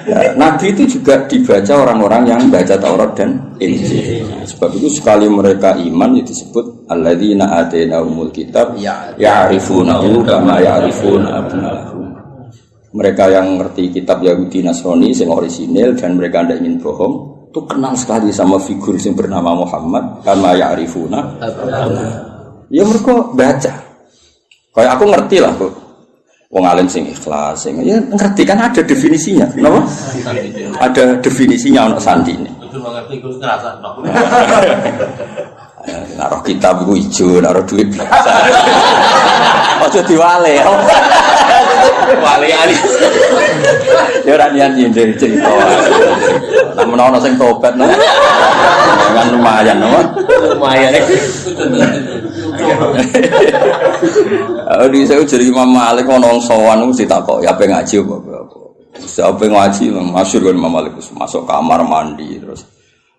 Ya, Nabi itu juga dibaca orang-orang yang baca Taurat dan Injil. Nah, sebab itu sekali mereka iman itu disebut alladzina atainahumul kitab ya'rifunahu kama ya'rifuna abna'ahum. Mereka yang ngerti kitab Yahudi Nasrani yang orisinil dan mereka tidak ingin bohong, itu kenal sekali sama figur yang bernama Muhammad kama ya'rifuna abna'ahum. Ya mereka baca. Kayak aku ngerti lah kok. Wong alim sing ikhlas, sing ya ngerti kan ada definisinya, kenapa? Ada definisinya untuk sandi ini. Itu mengerti itu ngerasa no. Naruh kitab itu hijau, naruh duit biasa. Ojo diwale. Wale ali. Ya ora niat nyindir cerita. Nek menawa sing tobat no. Kan lumayan no. Lumayan. Di saya jadi Imam Malik ono sowan mesti takok ya pengen ngaji apa. Siapa ngaji masyhur kan Imam Malik masuk kamar mandi terus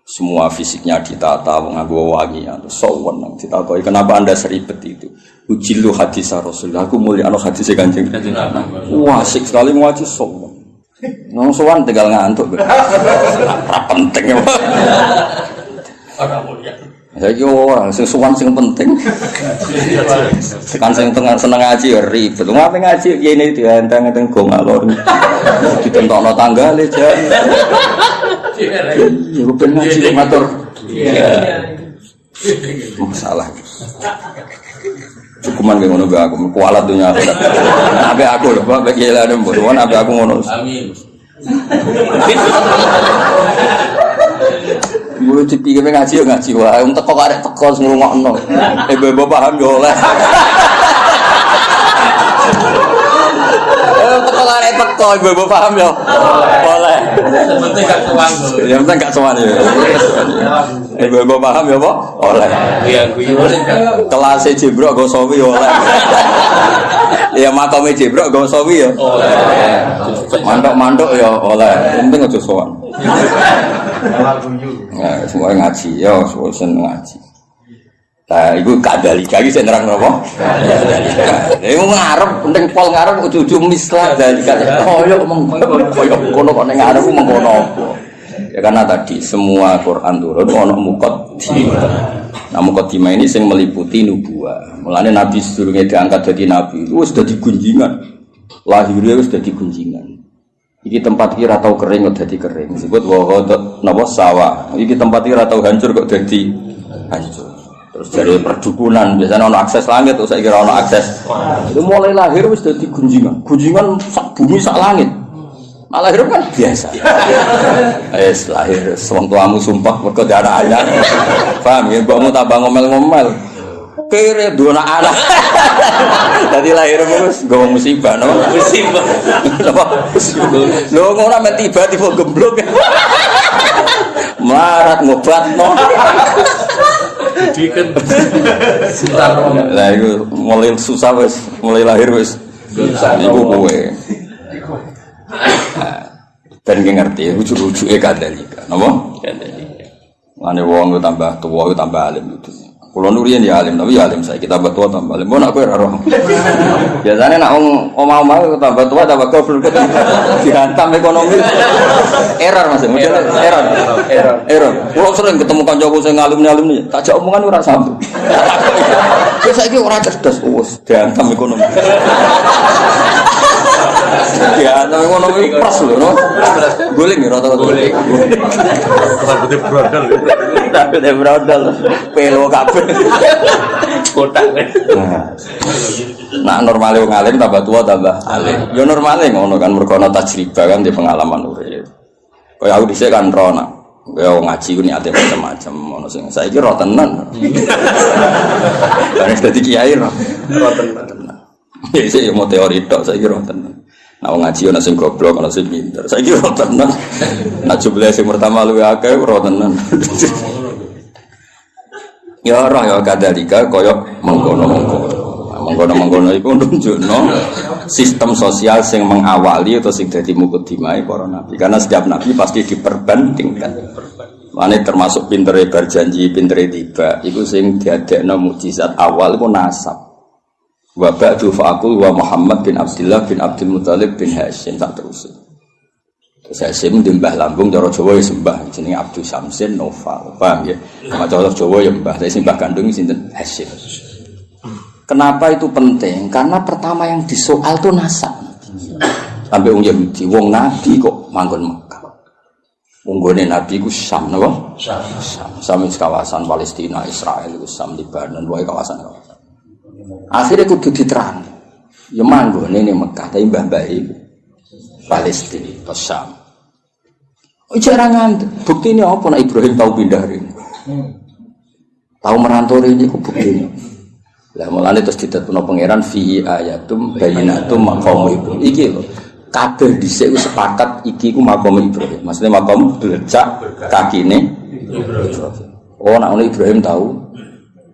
semua fisiknya ditata nganggo wangi terus sowan nang ditakoki kenapa Anda seribet itu. Ujilu hadis Rasulullah aku mulia hadis Kanjeng. Wah asik sekali ngaji sowan. Nang sowan tinggal ngantuk. Ora penting. Ora mulia. Saiki ora sing sowan sing penting. Kan sing seneng ngaji ya ribet. Ngapain ngaji kene dianteng-anteng go ngalor. Ditentokno tanggale jan. Ya ben ngaji matur. Masalah. Cukuman ngono be aku kualat dunya aku. Nabe aku lho, Pak Kiai mbok nabe aku ngono. Amin. Mulu dipikir ngaji ya ngaji wae. Wong teko karek teko ngrungokno. Ibu paham yo oleh. Teko karek teko ibu paham yo. Boleh. Penting gak sowan. Yang penting gak sowan ya. Ibu paham ya, Pak? Oleh. Iya, Kelas Jibril go sawi oleh. Ya makame Jibril go sawi ya. Oleh. Mantuk-mantuk ya oleh. Penting aja sowan. Nah, semua ngaji, ya, semua seneng ngaji. Nah, itu kadalika iki sing nerang napa? Iku ngarep, penting pol ngarep ujug-ujug mislah dalika. Koyo kono kok ning ngarep mengkono apa? Ya karena tadi semua Quran turun ono muqaddimah. Nah, muqaddimah ini sing meliputi nubuwah. Mulane Nabi sedurunge diangkat jadi nabi, wis dadi gunjingan. Lahirnya wis dadi gunjingan. Iki tempat iki ora tau kering kok dadi kering. Disebut wa napa sawah. Iki tempat iki ora tau hancur kok dadi hancur. Terus dari perdukunan biasanya ono akses langit terus saya kira ono akses. Itu mulai lahir wis dadi gunjingan. Gunjingan sak bumi sak langit. Nah, lahir kan biasa. Lahir wong tuamu sumpah mergo ada anak. Paham ya, mbokmu tambah ngomel-ngomel. Kere dua anak. Tadi lahir wis nggo musibah no. Musibah. Lho ngono men tiba-tiba gemblok. Marat ngobatno. Diken. Lah iku mulai susah wis, mulai lahir wis. Iku kowe. Dan ngerti ujug-ujuge kadalika. Napa? Kadalika. Mane wong tambah tuwa tambah alim itu. Kulo nurian ya alim, tapi ya alim saya kita tambah tua tambah alim. Mbok nak kowe ora roh. Biasane nak wong omah-omah tambah tua tambah goblok dihantam ekonomi. Error Mas, error. Kulo sering ketemu kancaku sing alumni, tak jak omongan ora sambung. Wis saiki ora cerdas, wis dihantam ekonomi. Ya, tapi ekonomi pras lho, no. Guling ya rata-rata. Guling. Rambutnya brodol. Rambutnya brodol. Pelo kabeh. Kotak kan. Nah, normale wong alim tambah tua tambah alim. Ya normale ngono kan mergo ana tajribah kan di pengalaman urip. Kaya aku dhisik kan rono. Kaya wong ngaji ku niate macam-macam ono sing saiki ro tenan. Kan dadi kiai ro tenan. Ya sik yo teori tok saiki ro tenan. Nah wong ngaji ana sing goblok ana sing pinter. Saiki ro tenan. Nah jumlah sing pertama luwih akeh ro tenan. Ya ora ya kadalika kaya mengkono iku nunjukno sistem sosial sing mengawali atau sing dadi mukadimah para nabi. Karena setiap nabi pasti diperbandingkan. Mane termasuk pintere berjanji, pintere tiba. Iku sing diadekno mukjizat awal iku nasab. Wa ba'du fa'aqul wa Muhammad bin Abdullah bin Abdul Muthalib bin Hashim tak terus. Terus Hashim mbah lambung cara Jawa ya sembah jenenge Abdul Syamsin Noval. Paham ya? Cara Jawa ya mbah, tapi sembah kandung sinten Hashim. Kenapa itu penting? Karena pertama yang disoal itu nasab. Sampai wong Yahudi, wong Nabi kok manggon Mekah. Wong Nabi ku Syam napa? Syam kawasan Palestina, Israel iku Syam, Lebanon, wae kawasan-kawasan. Akhirnya kudu diterang. Ya manggone ning Mekah, tapi mbah-mbah iku Palestina, ke Syam. Jarangan bukti ini apa? Nak Ibrahim tahu pindah ini, tahu merantau ini, ku bukti ini. Lah mulane terus ditetapno pangeran fi ayatum bayyinatum maqam Ibrahim. Iki lho, kabeh dhisik wis sepakat iki ku maqam Ibrahim. Maksudnya maqam belecak kakine Ibrahim. Oh, nak Ibrahim tahu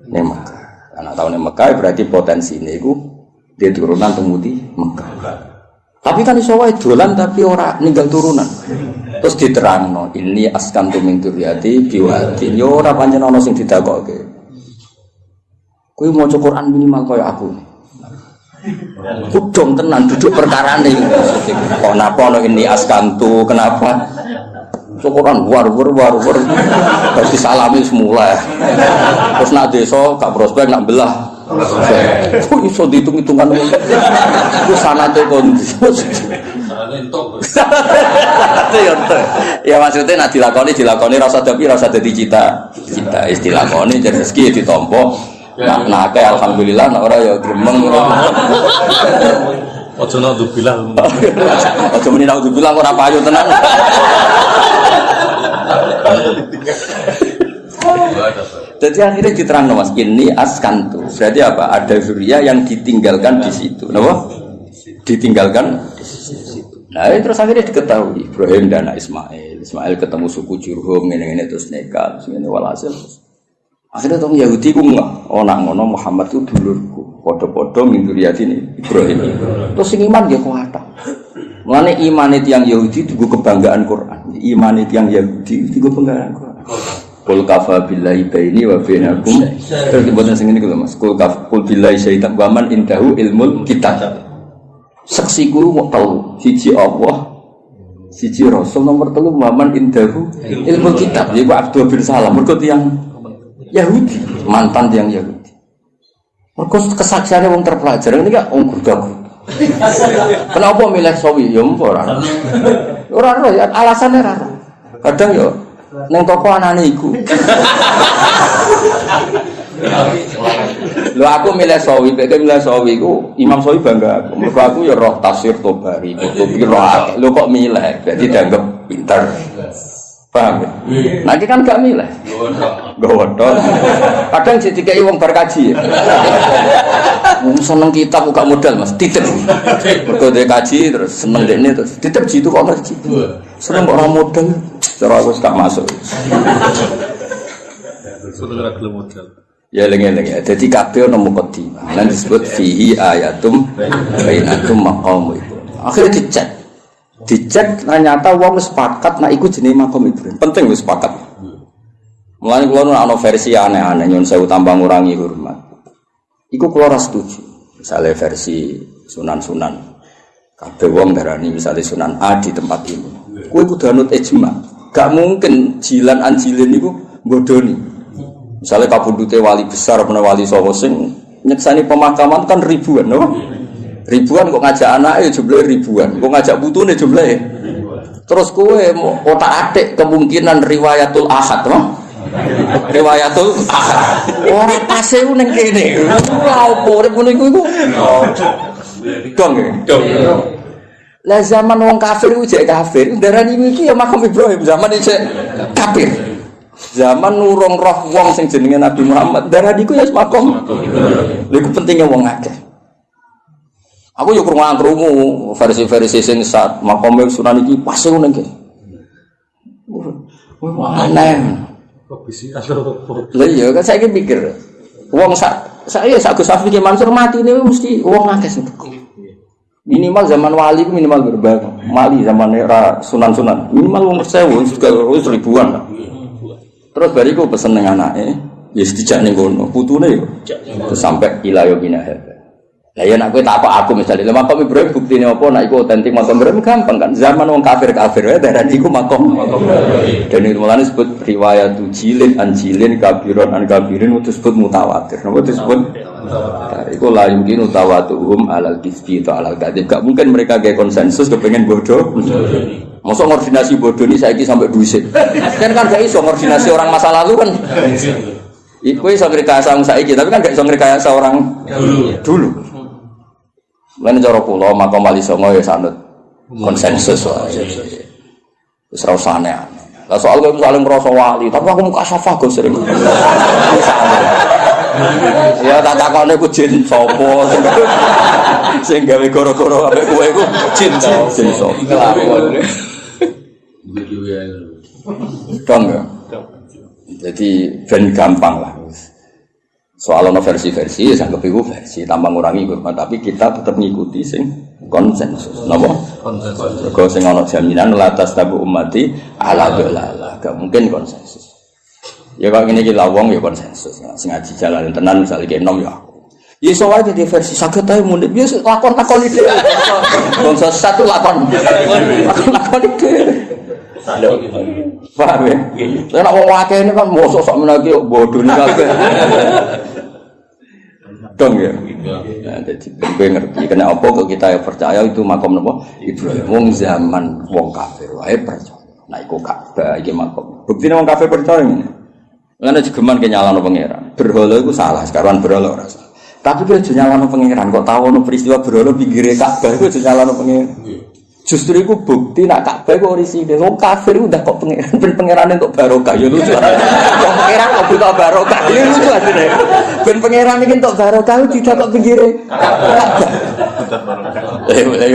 ning Mekah. Anak tahu ning Mekah berarti potensine iku dia turunan temudi Mekah. Tapi kan iso wae dolan tapi ora ninggal turunan. Terus diterangno, ini askantu min dzurriyyati biwadin. Yo ora pancen ana sing didakoke. Kowe maca Quran minimal kaya aku. Kudung tenan duduk perkarane. Kenapa ana ini askantu? Kenapa? Quran war. Berarti salami semula. Terus nak desa gak prospek nak belah. Kok iso dihitung-hitungan ngono. Ku sanate kon. Ya maksudnya nak dilakoni rasa tapi rasa dadi cita. Istilah koni jadi rezeki ditampa. Nah kayak alhamdulillah nak ora ya gremeng. Ojo nak bilang. Ojo muni nak bilang ora payu tenan. Jadi akhirnya diterang mas ini askantu. Berarti apa? Ada zuriya yang ditinggalkan di situ. Kenapa? Ditinggalkan di situ. Nah terus akhirnya diketahui Ibrahim dan Ismail. Ismail ketemu suku Jurhum ini terus nikah. Terus ini walhasil. Akhirnya orang Yahudi ku enggak. Oh nak ngono Muhammad itu dulurku. Podo-podo min dzurriyyati Ibrahim. Terus sing iman dia kuat. Mulane iman itu yang Yahudi itu kebanggaan Quran. Iman itu yang Yahudi itu kebanggaan Quran. Qul kafa billahi baini wa bainakum. Terus dibuatnya sing ngene lho Mas. Qul billahi syaitan wa man indahu ilmul kitab. Saksi guru mau tahu siji Allah, siji Rasul, nomor 3 wa man indahu ilmul kitab. Iku Abdul bin Salam mergo tiyang Yahudi, mantan tiyang Yahudi. Mergo kesaksiane wong terpelajar ini kan wong gurdaku. Kenapa milih sawi? Ya ora. Ora ya alasannya ora. Kadang yo neng toko anane iku. Lho aku milih sawi, beke milih sawi ku Imam Sawi bangga aku. Mergo aku ya roh tafsir Tobari, kutubi roh. Lho kok milih? Berarti dianggap pinter. Paham ya? Nanti kan gak milih. Godhong. Kadang sing dikai wong bar kaji. Wong seneng kitab gak modal Mas, titip. Mergo dhe kaji terus seneng dekne terus titip jitu kok Mas. Seneng kok ora modal. Cara aku gak masuk. Sudah gelem modal. Ya lengen-lengen. Jadi kabeh ana mukadimah. Lan disebut fihi ayatum bainatum maqam itu. Akhirnya dicek ternyata wong sepakat nek iku jenenge makom Ibrahim. Penting wis sepakat. Mulane kula ana versi aneh-aneh nyon sewu tambah ngurangi hormat. Iku kula ora setuju. Misale versi sunan-sunan. Kabeh wong darani misale Sunan A di tempat ini. Kowe kudu anut ijma. Gak mungkin jilan anjilin niku bodoni. Misale kabundute wali besar apa wali sapa sing nyeksani pemakaman kan ribuan, no? Ribuan kok ngajak anake jumlahe ribuan, kok ngajak putune jumlahe. Terus kowe otak-atik kemungkinan riwayatul ahad, no? Riwayatul ahad. Ora pase ning kene. Ora opo urip ngono iku. Dong. Lah zaman wong kafir ku jek kafir, darani iki ya makam Ibrahim zaman isih kafir. Zaman nurung roh wong sing jenenge Nabi Muhammad, darani iku ya makam. Lha iku pentinge wong akeh. Aku yo krungu versi-versi sing sak makome Sunan iki pas ngono iki. Aneh. Kok bisa atau Lah iya kan saiki mikir. Wong saya Gus Safi ki Mansur mati ini mesti wong akeh sing. Minimal zaman wali ku minimal berbagai. Mali zaman era sunan-sunan. Minimal wong 1000 juga ribuan. Terus bariku pesen ning anake, ya dijak ning kono, putune yo. Terus sampai ilayo binah. Lah ya nek kowe tak aku misalnya makam Ibrahim buktine apa nek iku otentik makam Ibrahim gampang kan. Zaman wong kafir-kafir wae darani iku makam. Dan itu mulane disebut riwayat jilin anjilin kabiron an kabirin itu disebut mutawatir. Napa disebut iku la yumkin tawatuhum alal kisbi ta alal kadhib. Gak mungkin mereka gawe konsensus kepengin bodoh. Mosok koordinasi bodoh ini saiki sampai dhuwit. Kan gak iso koordinasi orang masa lalu kan. Iku iso ngrekayasa saiki tapi kan gak iso ngrekayasa orang dulu. Lan cara kula makam Wali Songo ya sanut konsensus wae. Wis ora usah aneh. Lah soal kowe saling ngrasa wali, tapi aku muka safah go sering. Ya tak takone ku jin sapa sing gawe goro-goro ambek kowe iku jin sapa. Kelakon. Dong ya. Jadi ben gampang lah. Soal ono versi-versi ya anggap iku versi tambah ngurangi hormat tapi kita tetap ngikuti sing konsensus. Napa? Konsensus. Kok sing ono jaminan la tastabu ummati ala dalalah. Gak mungkin konsensus. Ya kok ngene iki lawong ya konsensus. Sing ngaji jalan tenan misale ki enom ya aku. Ya iso wae di versi saged ae mundhik ya lakon-lakon iki. Konsensus satu lakon. Lakon iki. Paham ya? Saya nak wong akeh ini kan mosok sok menaki bodoh ni kabeh. Dong ya. Nah, jadi gue ngerti kena apa kok kita percaya itu makam napa Ibrahim wong zaman wong kafir wae percaya. Nah iku Ka'bah iki makam. Buktine wong kafir percaya ngene. Lan jegeman ke nyalano pangeran. Berhala iku salah, sekarang berhala ora salah. Tapi kowe aja nyalano pangeran kok tau ono peristiwa berhala pinggire Ka'bah iku aja nyalano pangeran. Justru itu bukti nak Ka'bah kok orisinil. Wong kafir udah kok pangeran ben pangeran entuk barokah ya lucu. Kok pangeran kok butuh barokah. Ya lucu asline. Ben pangeran iki entuk barokah tidak kok pinggire Ka'bah.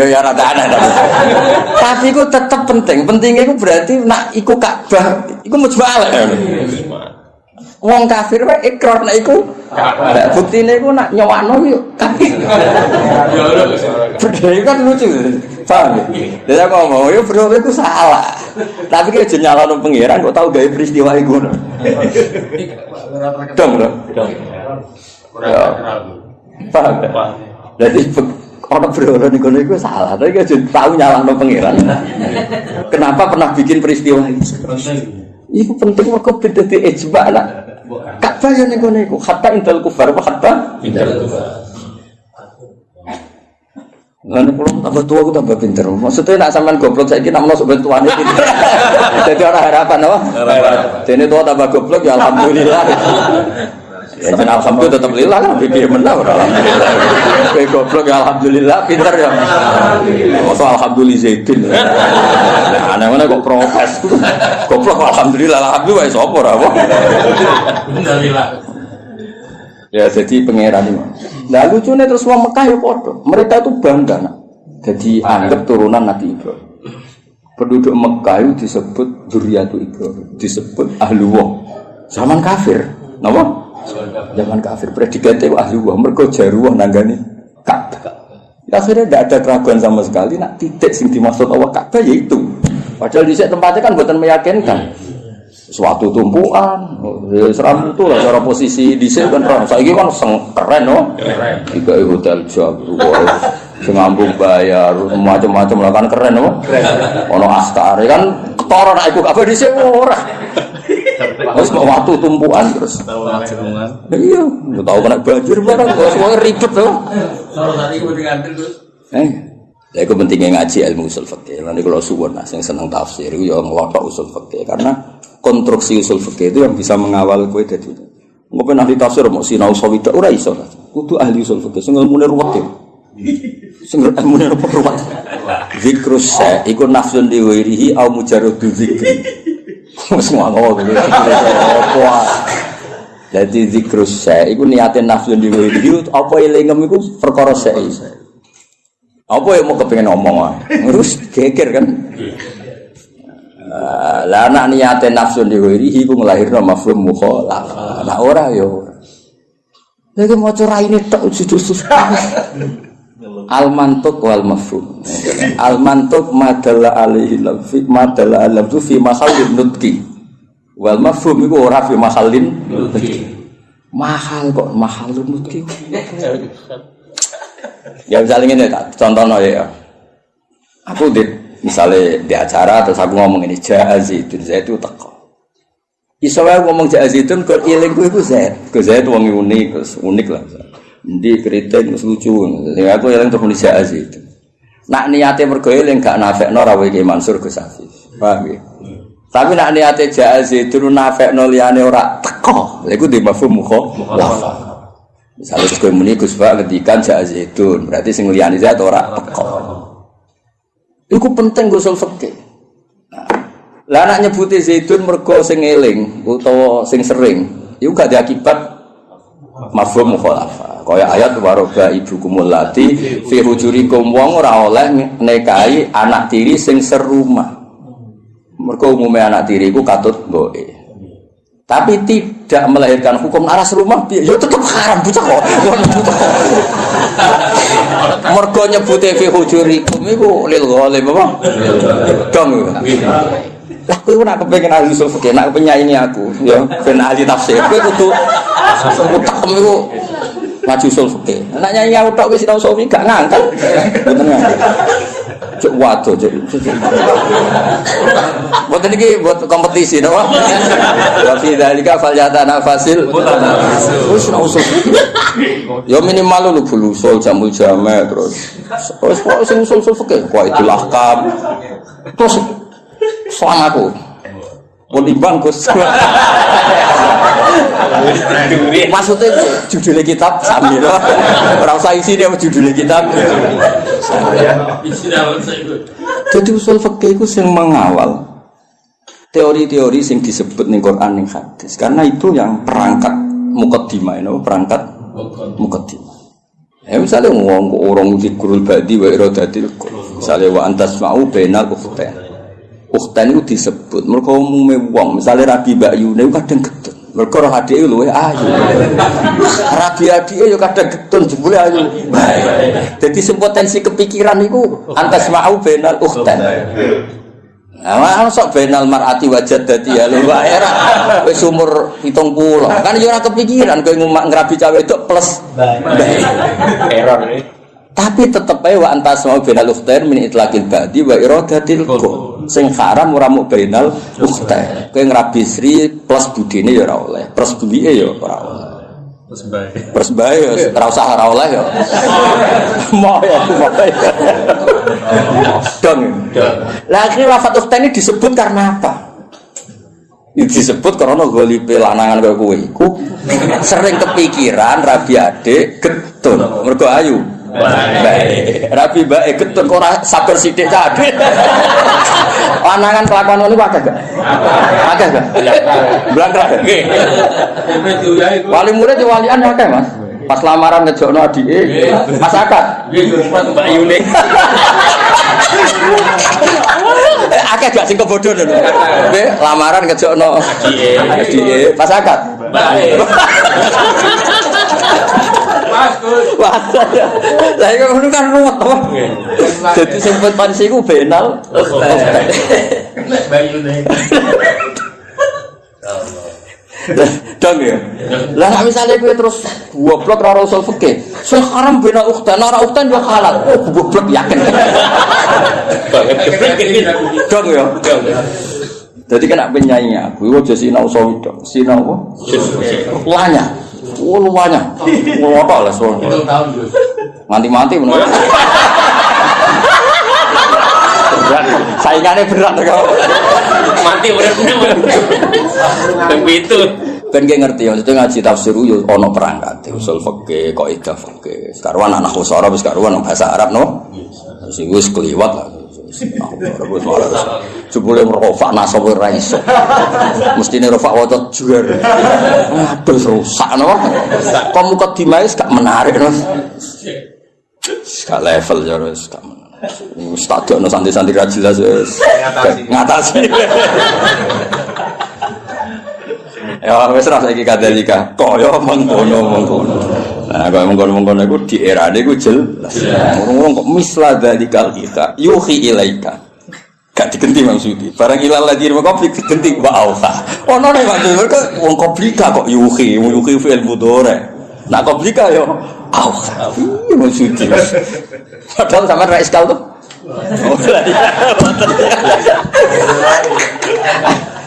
Ya rada aneh tapi iku tetep penting. Pentingnya iku berarti nak iku Ka'bah iku mujmalah. Wong kafir wae ikrar nek iku Ka'bah. Buktine iku nak nyowakno yo kafir. Berdaya kan lucu. Paham ya? Dia ngomong, ya bro itu salah. Tapi kalau nyalano pangeran kok tahu gawe peristiwa iku. Dong. Paham ya? Jadi orang berhala niku niku salah. Tapi kalau tahu nyalano pangeran. Kenapa pernah bikin peristiwa itu? Itu penting mergo beda di ijma lah. Ka'bah yo niku hatta indal kufar apa hatta indal kufar. Lalu kalau tambah tua aku tambah pinter. Maksudnya nak sampean goblok saiki nak masuk bantuan iki. Jadi orang harapan apa? Harapan. Dene tua tambah goblok ya alhamdulillah. Ya jeneng alhamdulillah tetep lillah lah piye menah ora alhamdulillah. Kowe goblok ya alhamdulillah pinter ya. Mosok alhamdulillah Zaidin. Nah, ana kok protes. Goblok alhamdulillah wae sapa ora apa. Alhamdulillah. Ya jadi pangeran ini. Nah lucunya terus wong Mekah ya padha. Mereka itu bangga nak. Jadi anggap turunan Nabi Ibrahim. Penduduk Mekah itu disebut dzurriyyatu Ibrahim, disebut ahlullah. Zaman kafir, napa? Zaman kafir predikate ahlullah, mergo jaruah nanggani Ka'bah. Ya, akhirnya tidak ada keraguan sama sekali nak titik sing dimaksud Allah Ka'bah yaitu. Padahal di tempatnya kan buatan meyakinkan. Suatu tumpuan, seram itu lah cara posisi di sini kan. Saya kan keren, no? Tiga hotel Jawa, sengambung bayar, macam-macam lah kan keren, no? Ono Astari kan ketara nak ikut apa di sini orang. Terus waktu tumpuan terus. Iya, nggak tahu kena banjir barang, semuanya ribet tuh. Kalau tadi gue diganti terus. Ya itu pentingnya ngaji ilmu usul fikih. Nanti kalau suwon nah, yang senang tafsir itu ya ngelotok usul fikih karena konstruksi usul fikih itu yang bisa mengawal kue dari itu. Mungkin ahli tafsir mau sinau sawidak ora iso. Kudu ahli usul fikih sing ilmune ruwet. Sing ilmune ruwet. Zikrus sa iku nafsun li ghairihi au mujarradu zikri. Semua ngono gitu. Jadi zikrus sa iku niate nafsun li ghairihi apa elingem iku perkara sa. Apa yang mau kepengen ngomong terus geger kan lah anak niate nafsu diwiri iku nglahirno mafhum mukhalafah nah ora ya ora lagi maca raine tok judul al mantuq wal mafhum al mantuq madalla alaihi lafzi madalla alafzu fi mahallin nutqi wal mafhum iku ora fi mahallin nutqi mahal kok mahallun nutqi. Ya misalnya ini contohnya ya, aku misalnya di acara terus aku ngomong ini Zaidun itu teko. Isowah ngomong Zaidun kok iling ku Zaid, ke Zaid wong unik lah. Ndi kritik wis lucu. Sing aku iling terus muni Zaidun. Nak niate mergo iling gak nafekno rawe Ki Mansur Gus Hafiz. Paham ya? Tapi nak niate Zaidun nafekno liyane ora teko. Lha iku di mafhum mukhalafah. Misalnya Gus muni Gus Pak ngendikan Zaidun, berarti sing liyane Zaid ora teko. Iku penting usul fikih. Lah nek nyebuti Zaidun mergo sing eling utawa sing sering, iku gak diakibat mafhum mukhalafah. Kaya ayat waroba ibukumul lati fi hujurikum wong ora oleh nikahi anak tiri sing serumah. Mergo umume anak tiri iku katut mboke. Tapi tidak melahirkan hukum aras rumah ya tetap haram bocah kok. Mergo nyebute fi hujurikum iku lil ghalim apa? Dong. Lah kowe ora kepengin ahli usul fikih, nek penyanyi aku ya ben ahli tafsir. Kowe kudu utek iku ngaji usul fikih. Nek nyanyi aku tok wis tau sofi gak ngangkat. Mboten ngangkat. Cuk waduh cuk. Mboten iki buat kompetisi to. Wa fi dzalika falyatana fasil. Wis usul. Ya minimal lu bulu usul jamul jame terus. Wis sing usul fikih kok itu lahkam. Terus soal aku. Pun timbang Gus. Maksudnya judulnya kitab sambil ora usah isi dia judulnya kitab. Jadi usul fikih itu sing mengawal teori-teori sing disebut ning Quran ning hadis. Karena itu yang perangkat muqaddimah itu perangkat muqaddimah. Ya misalnya ngomong orang zikrul badi wa iradatil misalnya wa antasma'u bainal ukhtain. Ukhtain itu disebut mergo umume wong misalnya Rabi Bakyune kadang getun mergo roh adike luwih ayu. Rabi adike yo kadang getun jebule ayu. Dadi sing potensi kepikiran iku antasma'u bainal ukhtain. Nah, sok benal mar'ati wajad dadi ya lho wae ra wis umur 70. Kan yo ora kepikiran kowe ngrabi cawe wedok plus error. Tapi tetep ae wa antas mau benal ukhtain min itlaqil badi wa iradatil qul. Sing haram ora mung benal ukhtain. Kowe ngrabi sri plus budine ya ora oleh, plus bulike ya ora oleh. Terus bae ora usah ora oleh ya. Mau ya mau. Dong. Lah akhirnya lafaz ukhtain ini disebut karena apa? Disebut karena golipe lanangan kaya kowe iku sering kepikiran rabi adik getun mergo ayu. Baik. Rabi bae getun kok ora sabar sithik cah adik. Lanangan kelakuan ngono akeh gak? Akeh gak? Blangkrak. Nggih. Wali murid walian akeh, Mas. Pas lamaran ngejokno adike, Mas akad. Nggih, Mbak Yune. Akeh gak sing kebodoh lho. Nggih, lamaran ngejokno adike, pas akad. Baik. Mas, Wah. Lah iku ngono kan ruwet to. Dadi sing pensi iku benal. Mbak Yune. Dong ya. Lah nek misale kowe terus goblok ora usul fikih. Sing haram bena ukhtan, ora ukhtan yo halal. Oh goblok yakin. Dong ya. Jadi kena penyanyi aku, aja sinau sawi tok. Sinau apa? Lanya. Oh lumayan. Ngotok lah sono. Mati-mati menurut. Saingannya berat kok. Mati beratnya. Begitu. Ben ki ngerti ya, itu ngaji tafsir yo ana perangkat usul fikih, kaidah fikih. Sekarang anak usara wis karuan bahasa Arab no. Sing wis kliwat lah. Jebule merofak nasab ora iso. Mestine rofak waca juar. Aduh rusak no. Kok mukadimah wis gak menarik no. Gak level ya wis gak menarik. Wis tak dono santai-santai ra jelas wis. Ngatasi. Ya wis ra saiki kadalika. Kaya mengkono-mengkono. Nah, kaya mengkono-mengkono iku di erane iku jelas. Ngomong kok misla dalikal kita yuhi ilaika. Gak digenti maksudi. Barang ilal lagi mau konflik digenti wa auha. Ono nek kok wong komplika kok yuhi fi'il mudhari. Nah komplika yo auha. Iya maksudi. Padahal sama ra iskal tuh. Oh lah iya.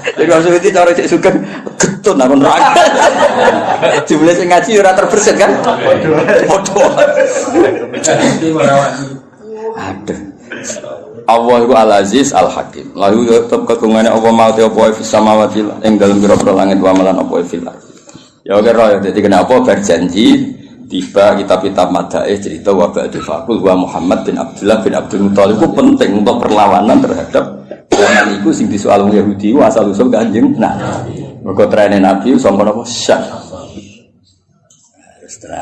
Jadi maksudnya itu cara cek suka getun aku neraka. Jumlah sing ngaji ora terbersit kan? Bodoh. Aduh. Allah itu Al-Aziz Al-Hakim. Lalu tetap kegungane Allah mau te apa fis samawati ing dalem pira-pira langit wa malan apa fil. Ya oke roh ya dadi kenapa berjanji tiba kitab-kitab madaih cerita wa ba'du faqul wa Muhammad bin Abdullah bin Abdul Muthalib itu penting untuk perlawanan terhadap zaman itu sing disoal wong Yahudi asal usul Kanjeng Nabi. Mergo trene Nabi sangka napa Syam.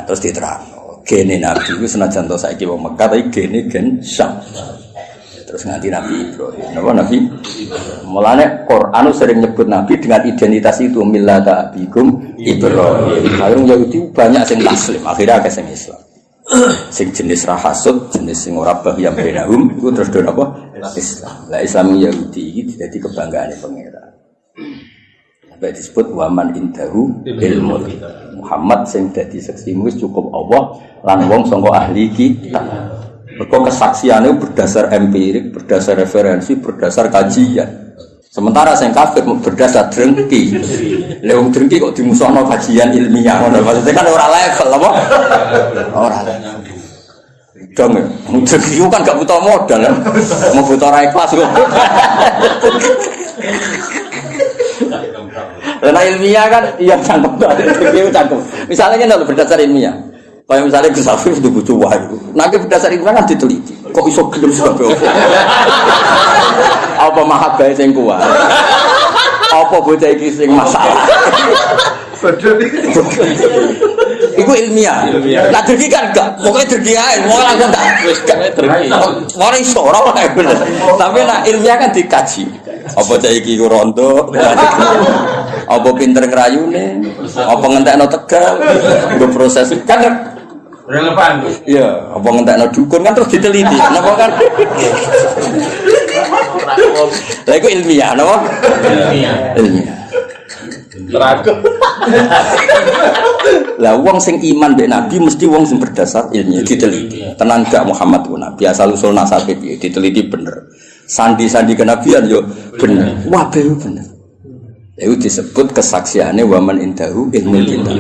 Terus diterangno, gene Nabi iku senajan to saiki wong Mekah tapi gene gen Syam. Terus nganti Nabi Ibrahim. Napa Nabi? Mulane Quran sering nyebut Nabi dengan identitas itu millata abikum Ibrahim. Karung Yahudi banyak sing taslim, akhirnya akeh sing Islam. Sing jenis rahasud, jenis sing ora bahiyam benahum iku terus do apa? Islam. Lah Islam Yahudi iki dadi kebanggaane pangeran. Sampai disebut waman indahu ilmu. Muhammad sing dadi saksimu wis cukup Allah lan wong sangka ahli kitab. Mergo kesaksiannya berdasar empirik, berdasar referensi, berdasar kajian. Sementara sing kafir berdasar drengki. Lha wong drengki kok dimusuhno kajian ilmiah ngono. Maksudnya kan ora level apa? Ora. Dong, drengki kan gak butuh modal kan. Mau butuh ra ikhlas kok. Lah ilmiah kan iya cangkem. Drengki cangkem. Misalnya kan berdasar ilmiah. Kayak misalnya Gus Afif itu butuh wahyu. Nanti berdasar ilmiah kan diteliti. Kok iso gelem sebab apa mahabbah sing kuat? Apa bocah iki sing masalah? Iku ilmiah. Lah dergi kan enggak, pokoke dergi ae, ora langsung tak wis gak dergi. Ora iso ora bener. Tapi nek ilmiah kan dikaji. Apa cah iki ku rondo? Apa pinter ngrayune? Apa ngentekno tegal? Nggo proses kan relevan. iya, apa ngentekno dukun kan terus diteliti. Napa kan? Lah iku ilmiah, napa? Ilmiah. Teragem. Lah wong sing iman mbek Nabi mesti wong sing berdasar ilmiah diteliti. Tenan gak Muhammad ku Nabi asal usul nasabe piye diteliti bener. Sandi-sandi kenabian yo bener. Wabe yo bener. Itu disebut kesaksiannya waman indahu ilmu kita.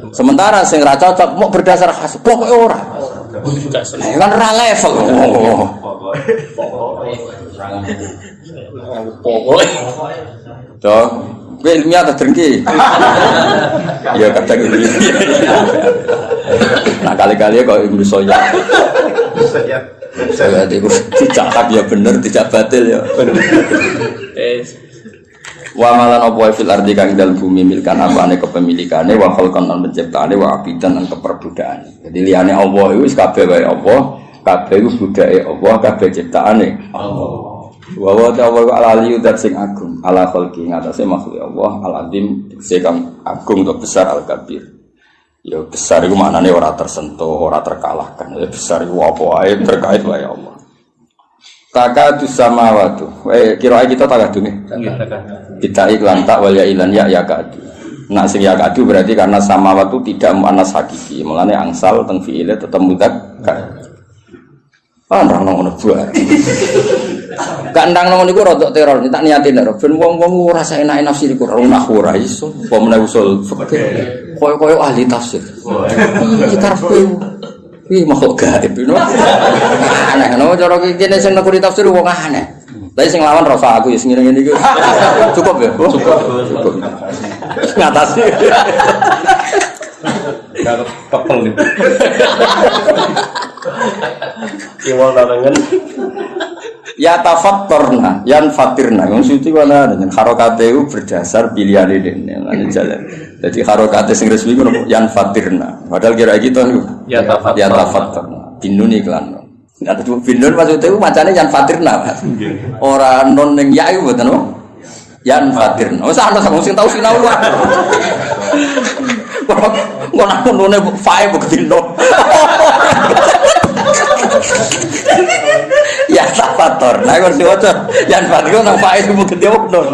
Sementara sing ra cocok mau berdasar khas pokoke ora. Kan ra level. Pokoke. Toh Kowe ilmiah ta drengki. Ya kadang ini. Nah kali-kali kok Ibnu Soyad. Saya itu dicakap ya bener, tidak batil ya. Wa malan apa fil ardi kang dalem bumi milkan apane kepemilikane wa khalqan lan penciptaane wa abidan lan keperbudaane. Jadi liyane Allah iku wis kabeh wae apa, kabeh iku budake Allah, kabeh ciptaane Allah. Wa wa ta'ala al-aliyyu dzat sing agung, ala khalqi ngatasé makhluk Allah, al-azim sing agung atau besar al-kabir. Ya besar iku maknane ora tersentuh, ora terkalahkan. Ya besar iku apa wae terkait wae Allah. Takadu samawatu. Kira kita takadu nih. Kita iklan tak wal ya ilan ya kadu. Nak sing ya kadu berarti karena samawatu tidak muannas hakiki. Mulane angsal teng fiile tetep mudzakkar. Ndang ngono buat. Kandang ngono niku rodok teror, tak niatin nek ben wong-wong ora saenake nafsi niku ora ora iso. Apa meneh usul fikih. Koyo-koyo ahli tafsir. Kita wih makhluk gaib itu aneh, no cara kene sing nekuri tafsir wong aneh. Tapi sing lawan rasa aku ya sing ngene iki. Cukup ya? Cukup. Ngatasi. Enggak pepel nih. Kiwal tangan. Ya tafattorna, yan fatirna. Wong suci ana dengan harokate itu berdasar pilihane dene. Lan jalan. Jadi harokate sing resmi ngono yan fatirna. Padahal kira gitu niku. Ya tafattorna. Binun iklan. Nek binun maksudnya itu macane yan fatirna. Ora non ning ya iku mboten apa? Yan fatirna. Wis ana sing tau sinau lu. Ngono none fae buktindo. Ya tafator, nah kalau siapa yang baru nang faiz mungkin dia benar,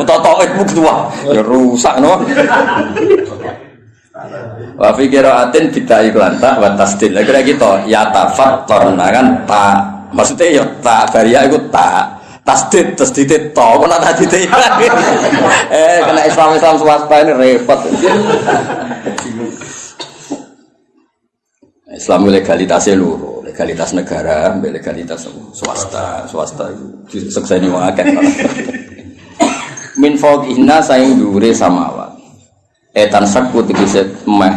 atau itu mungkin tua, ya rusak no. Wa fikiraatin kita iklan tak batas til, kira gitu. Ya tafator, nah kan tak, maksudnya ya tak baria itu tak. Tasdid to, kok nak tasdid kena Islam swasta ini repot. Islam legalitasnya luruh, legalitas negara, legalitas swasta itu sekseni wong akeh. Min fawqihna saing dhuwure samawat. Etan sakku tegese meh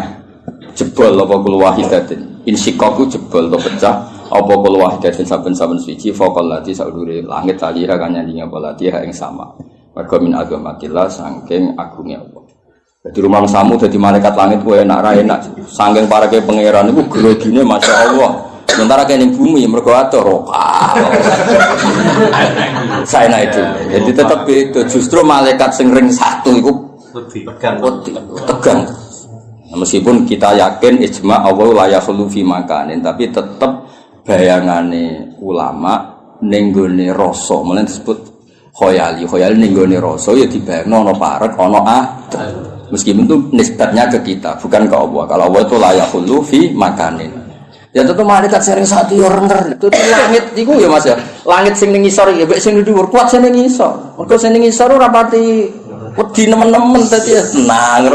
jebol apa kul wahidatin. Insikaku jebol to pecah apa kul wahidatin saben-saben suci faqal lati saudure langit talira kan nyandinge apa lati ing sama. Mergo min agamatillah saking agunge Allah. Jadi rumah samu jadi malaikat langit gue enak ra enak. Saking parake pangeran iku grogine masyaallah. Sementara kene bumi mergo atur rokal. Saya itu. Jadi tetap itu justru malaikat sing ring satu iku tegang. Nah, meskipun kita yakin ijma Allah la yakhlu fi makanin tapi tetap bayangane ulama ning gone rasa. Mulane disebut khoyali ning gone rasa ya dibayangno ana parek ana adem. Meskipun itu nisbatnya ke kita, bukan ke Allah. Kalau Allah itu layak hulu fi makanin. Ya tentu malaikat sering satu orang itu langit itu ya mas ya. Langit sing ning ngisor ya, sing dhuwur kuat sing ning ngisor. Mergo sing ning ngisor ora pati wedi nemen-nemen dadi tenang.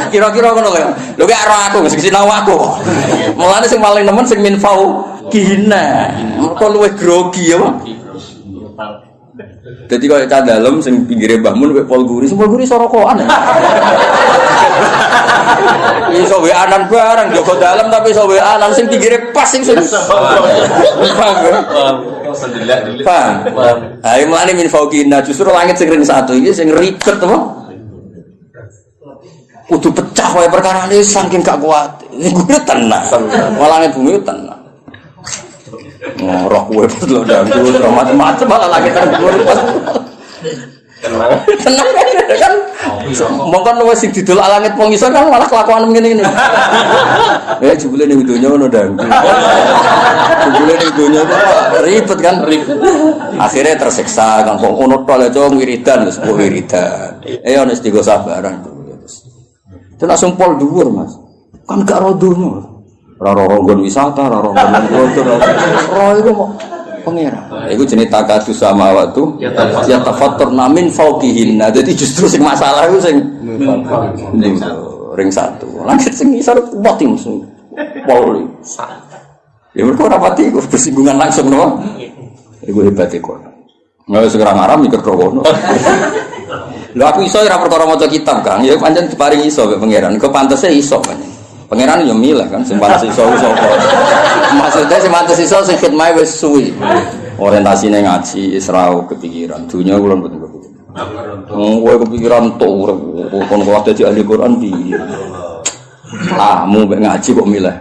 Kira-kira ngono kaya. Lho gak ora aku mesti sinau aku. Mulane sing paling nemen sing minfau kihina. Mergo luwih grogi ya. Jadi kalau cah dalam sing pinggire Mbah Mun Pol Guri sorokokan. Iso weanan barang Joko dalam tapi iso weanan sing pinggire pas sing paham. Ayo mlane min fauqina justru langit sing ring satu iki sing ribet apa? Kudu pecah wae perkarane saking gak kuat. Iku tenang. Langit bumi tenang. Roh kowe lho dangdut macam-macam malah lagi tergurur. Tenang kan. Mongkon wis sing didol langit wong iso kan malah kelakuan ngene-ngene. Ya jebule ning donya ngono dangdut. Jebule ning donya ribet kan ribet. Akhirnya tersiksa kan kok ngono tok lho wiridan wis wiridan. Ono istigo sabaran. Itu langsung pol dhuwur Mas. Kan gak rodono. Roro-roro wisata, roro-roro kotor, roro itu mau pengira. Itu jenis takadus sama waktu. Ya tafatur namin fauqihinna. Jadi justru sing masalah itu sing ring satu. Langit sing isor poti musuh. Poli. Ya mereka rapati itu bersinggungan langsung no. Itu hebat itu. Nggak segera marah mikir krono. Lho aku iso ora perkara maca kitab, Kang. Ya pancen diparing iso mek pangeran. Kok pantese iso pancen. Pangeran yo milih kan sing pantes iso sapa. Maksudnya sing pantes iso sing khidmah wis suwi. Orientasine ngaji Isra kepikiran. Dunya kula mboten kepikiran. Kowe kepikiran tok urip kon kok dadi ahli Quran piye. Tamu mek ngaji kok milih.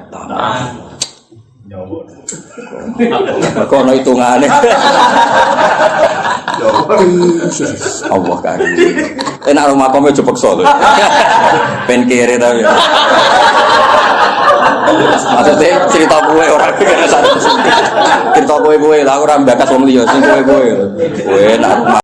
Kok ono hitungane. Allah karim. Enak rumah kome jepeksa lho. Ben kere ta ya. Maksudnya cerita kowe ora kira satu. Cerita kowe lah ora mbakas wong liya sing kowe. Kowe enak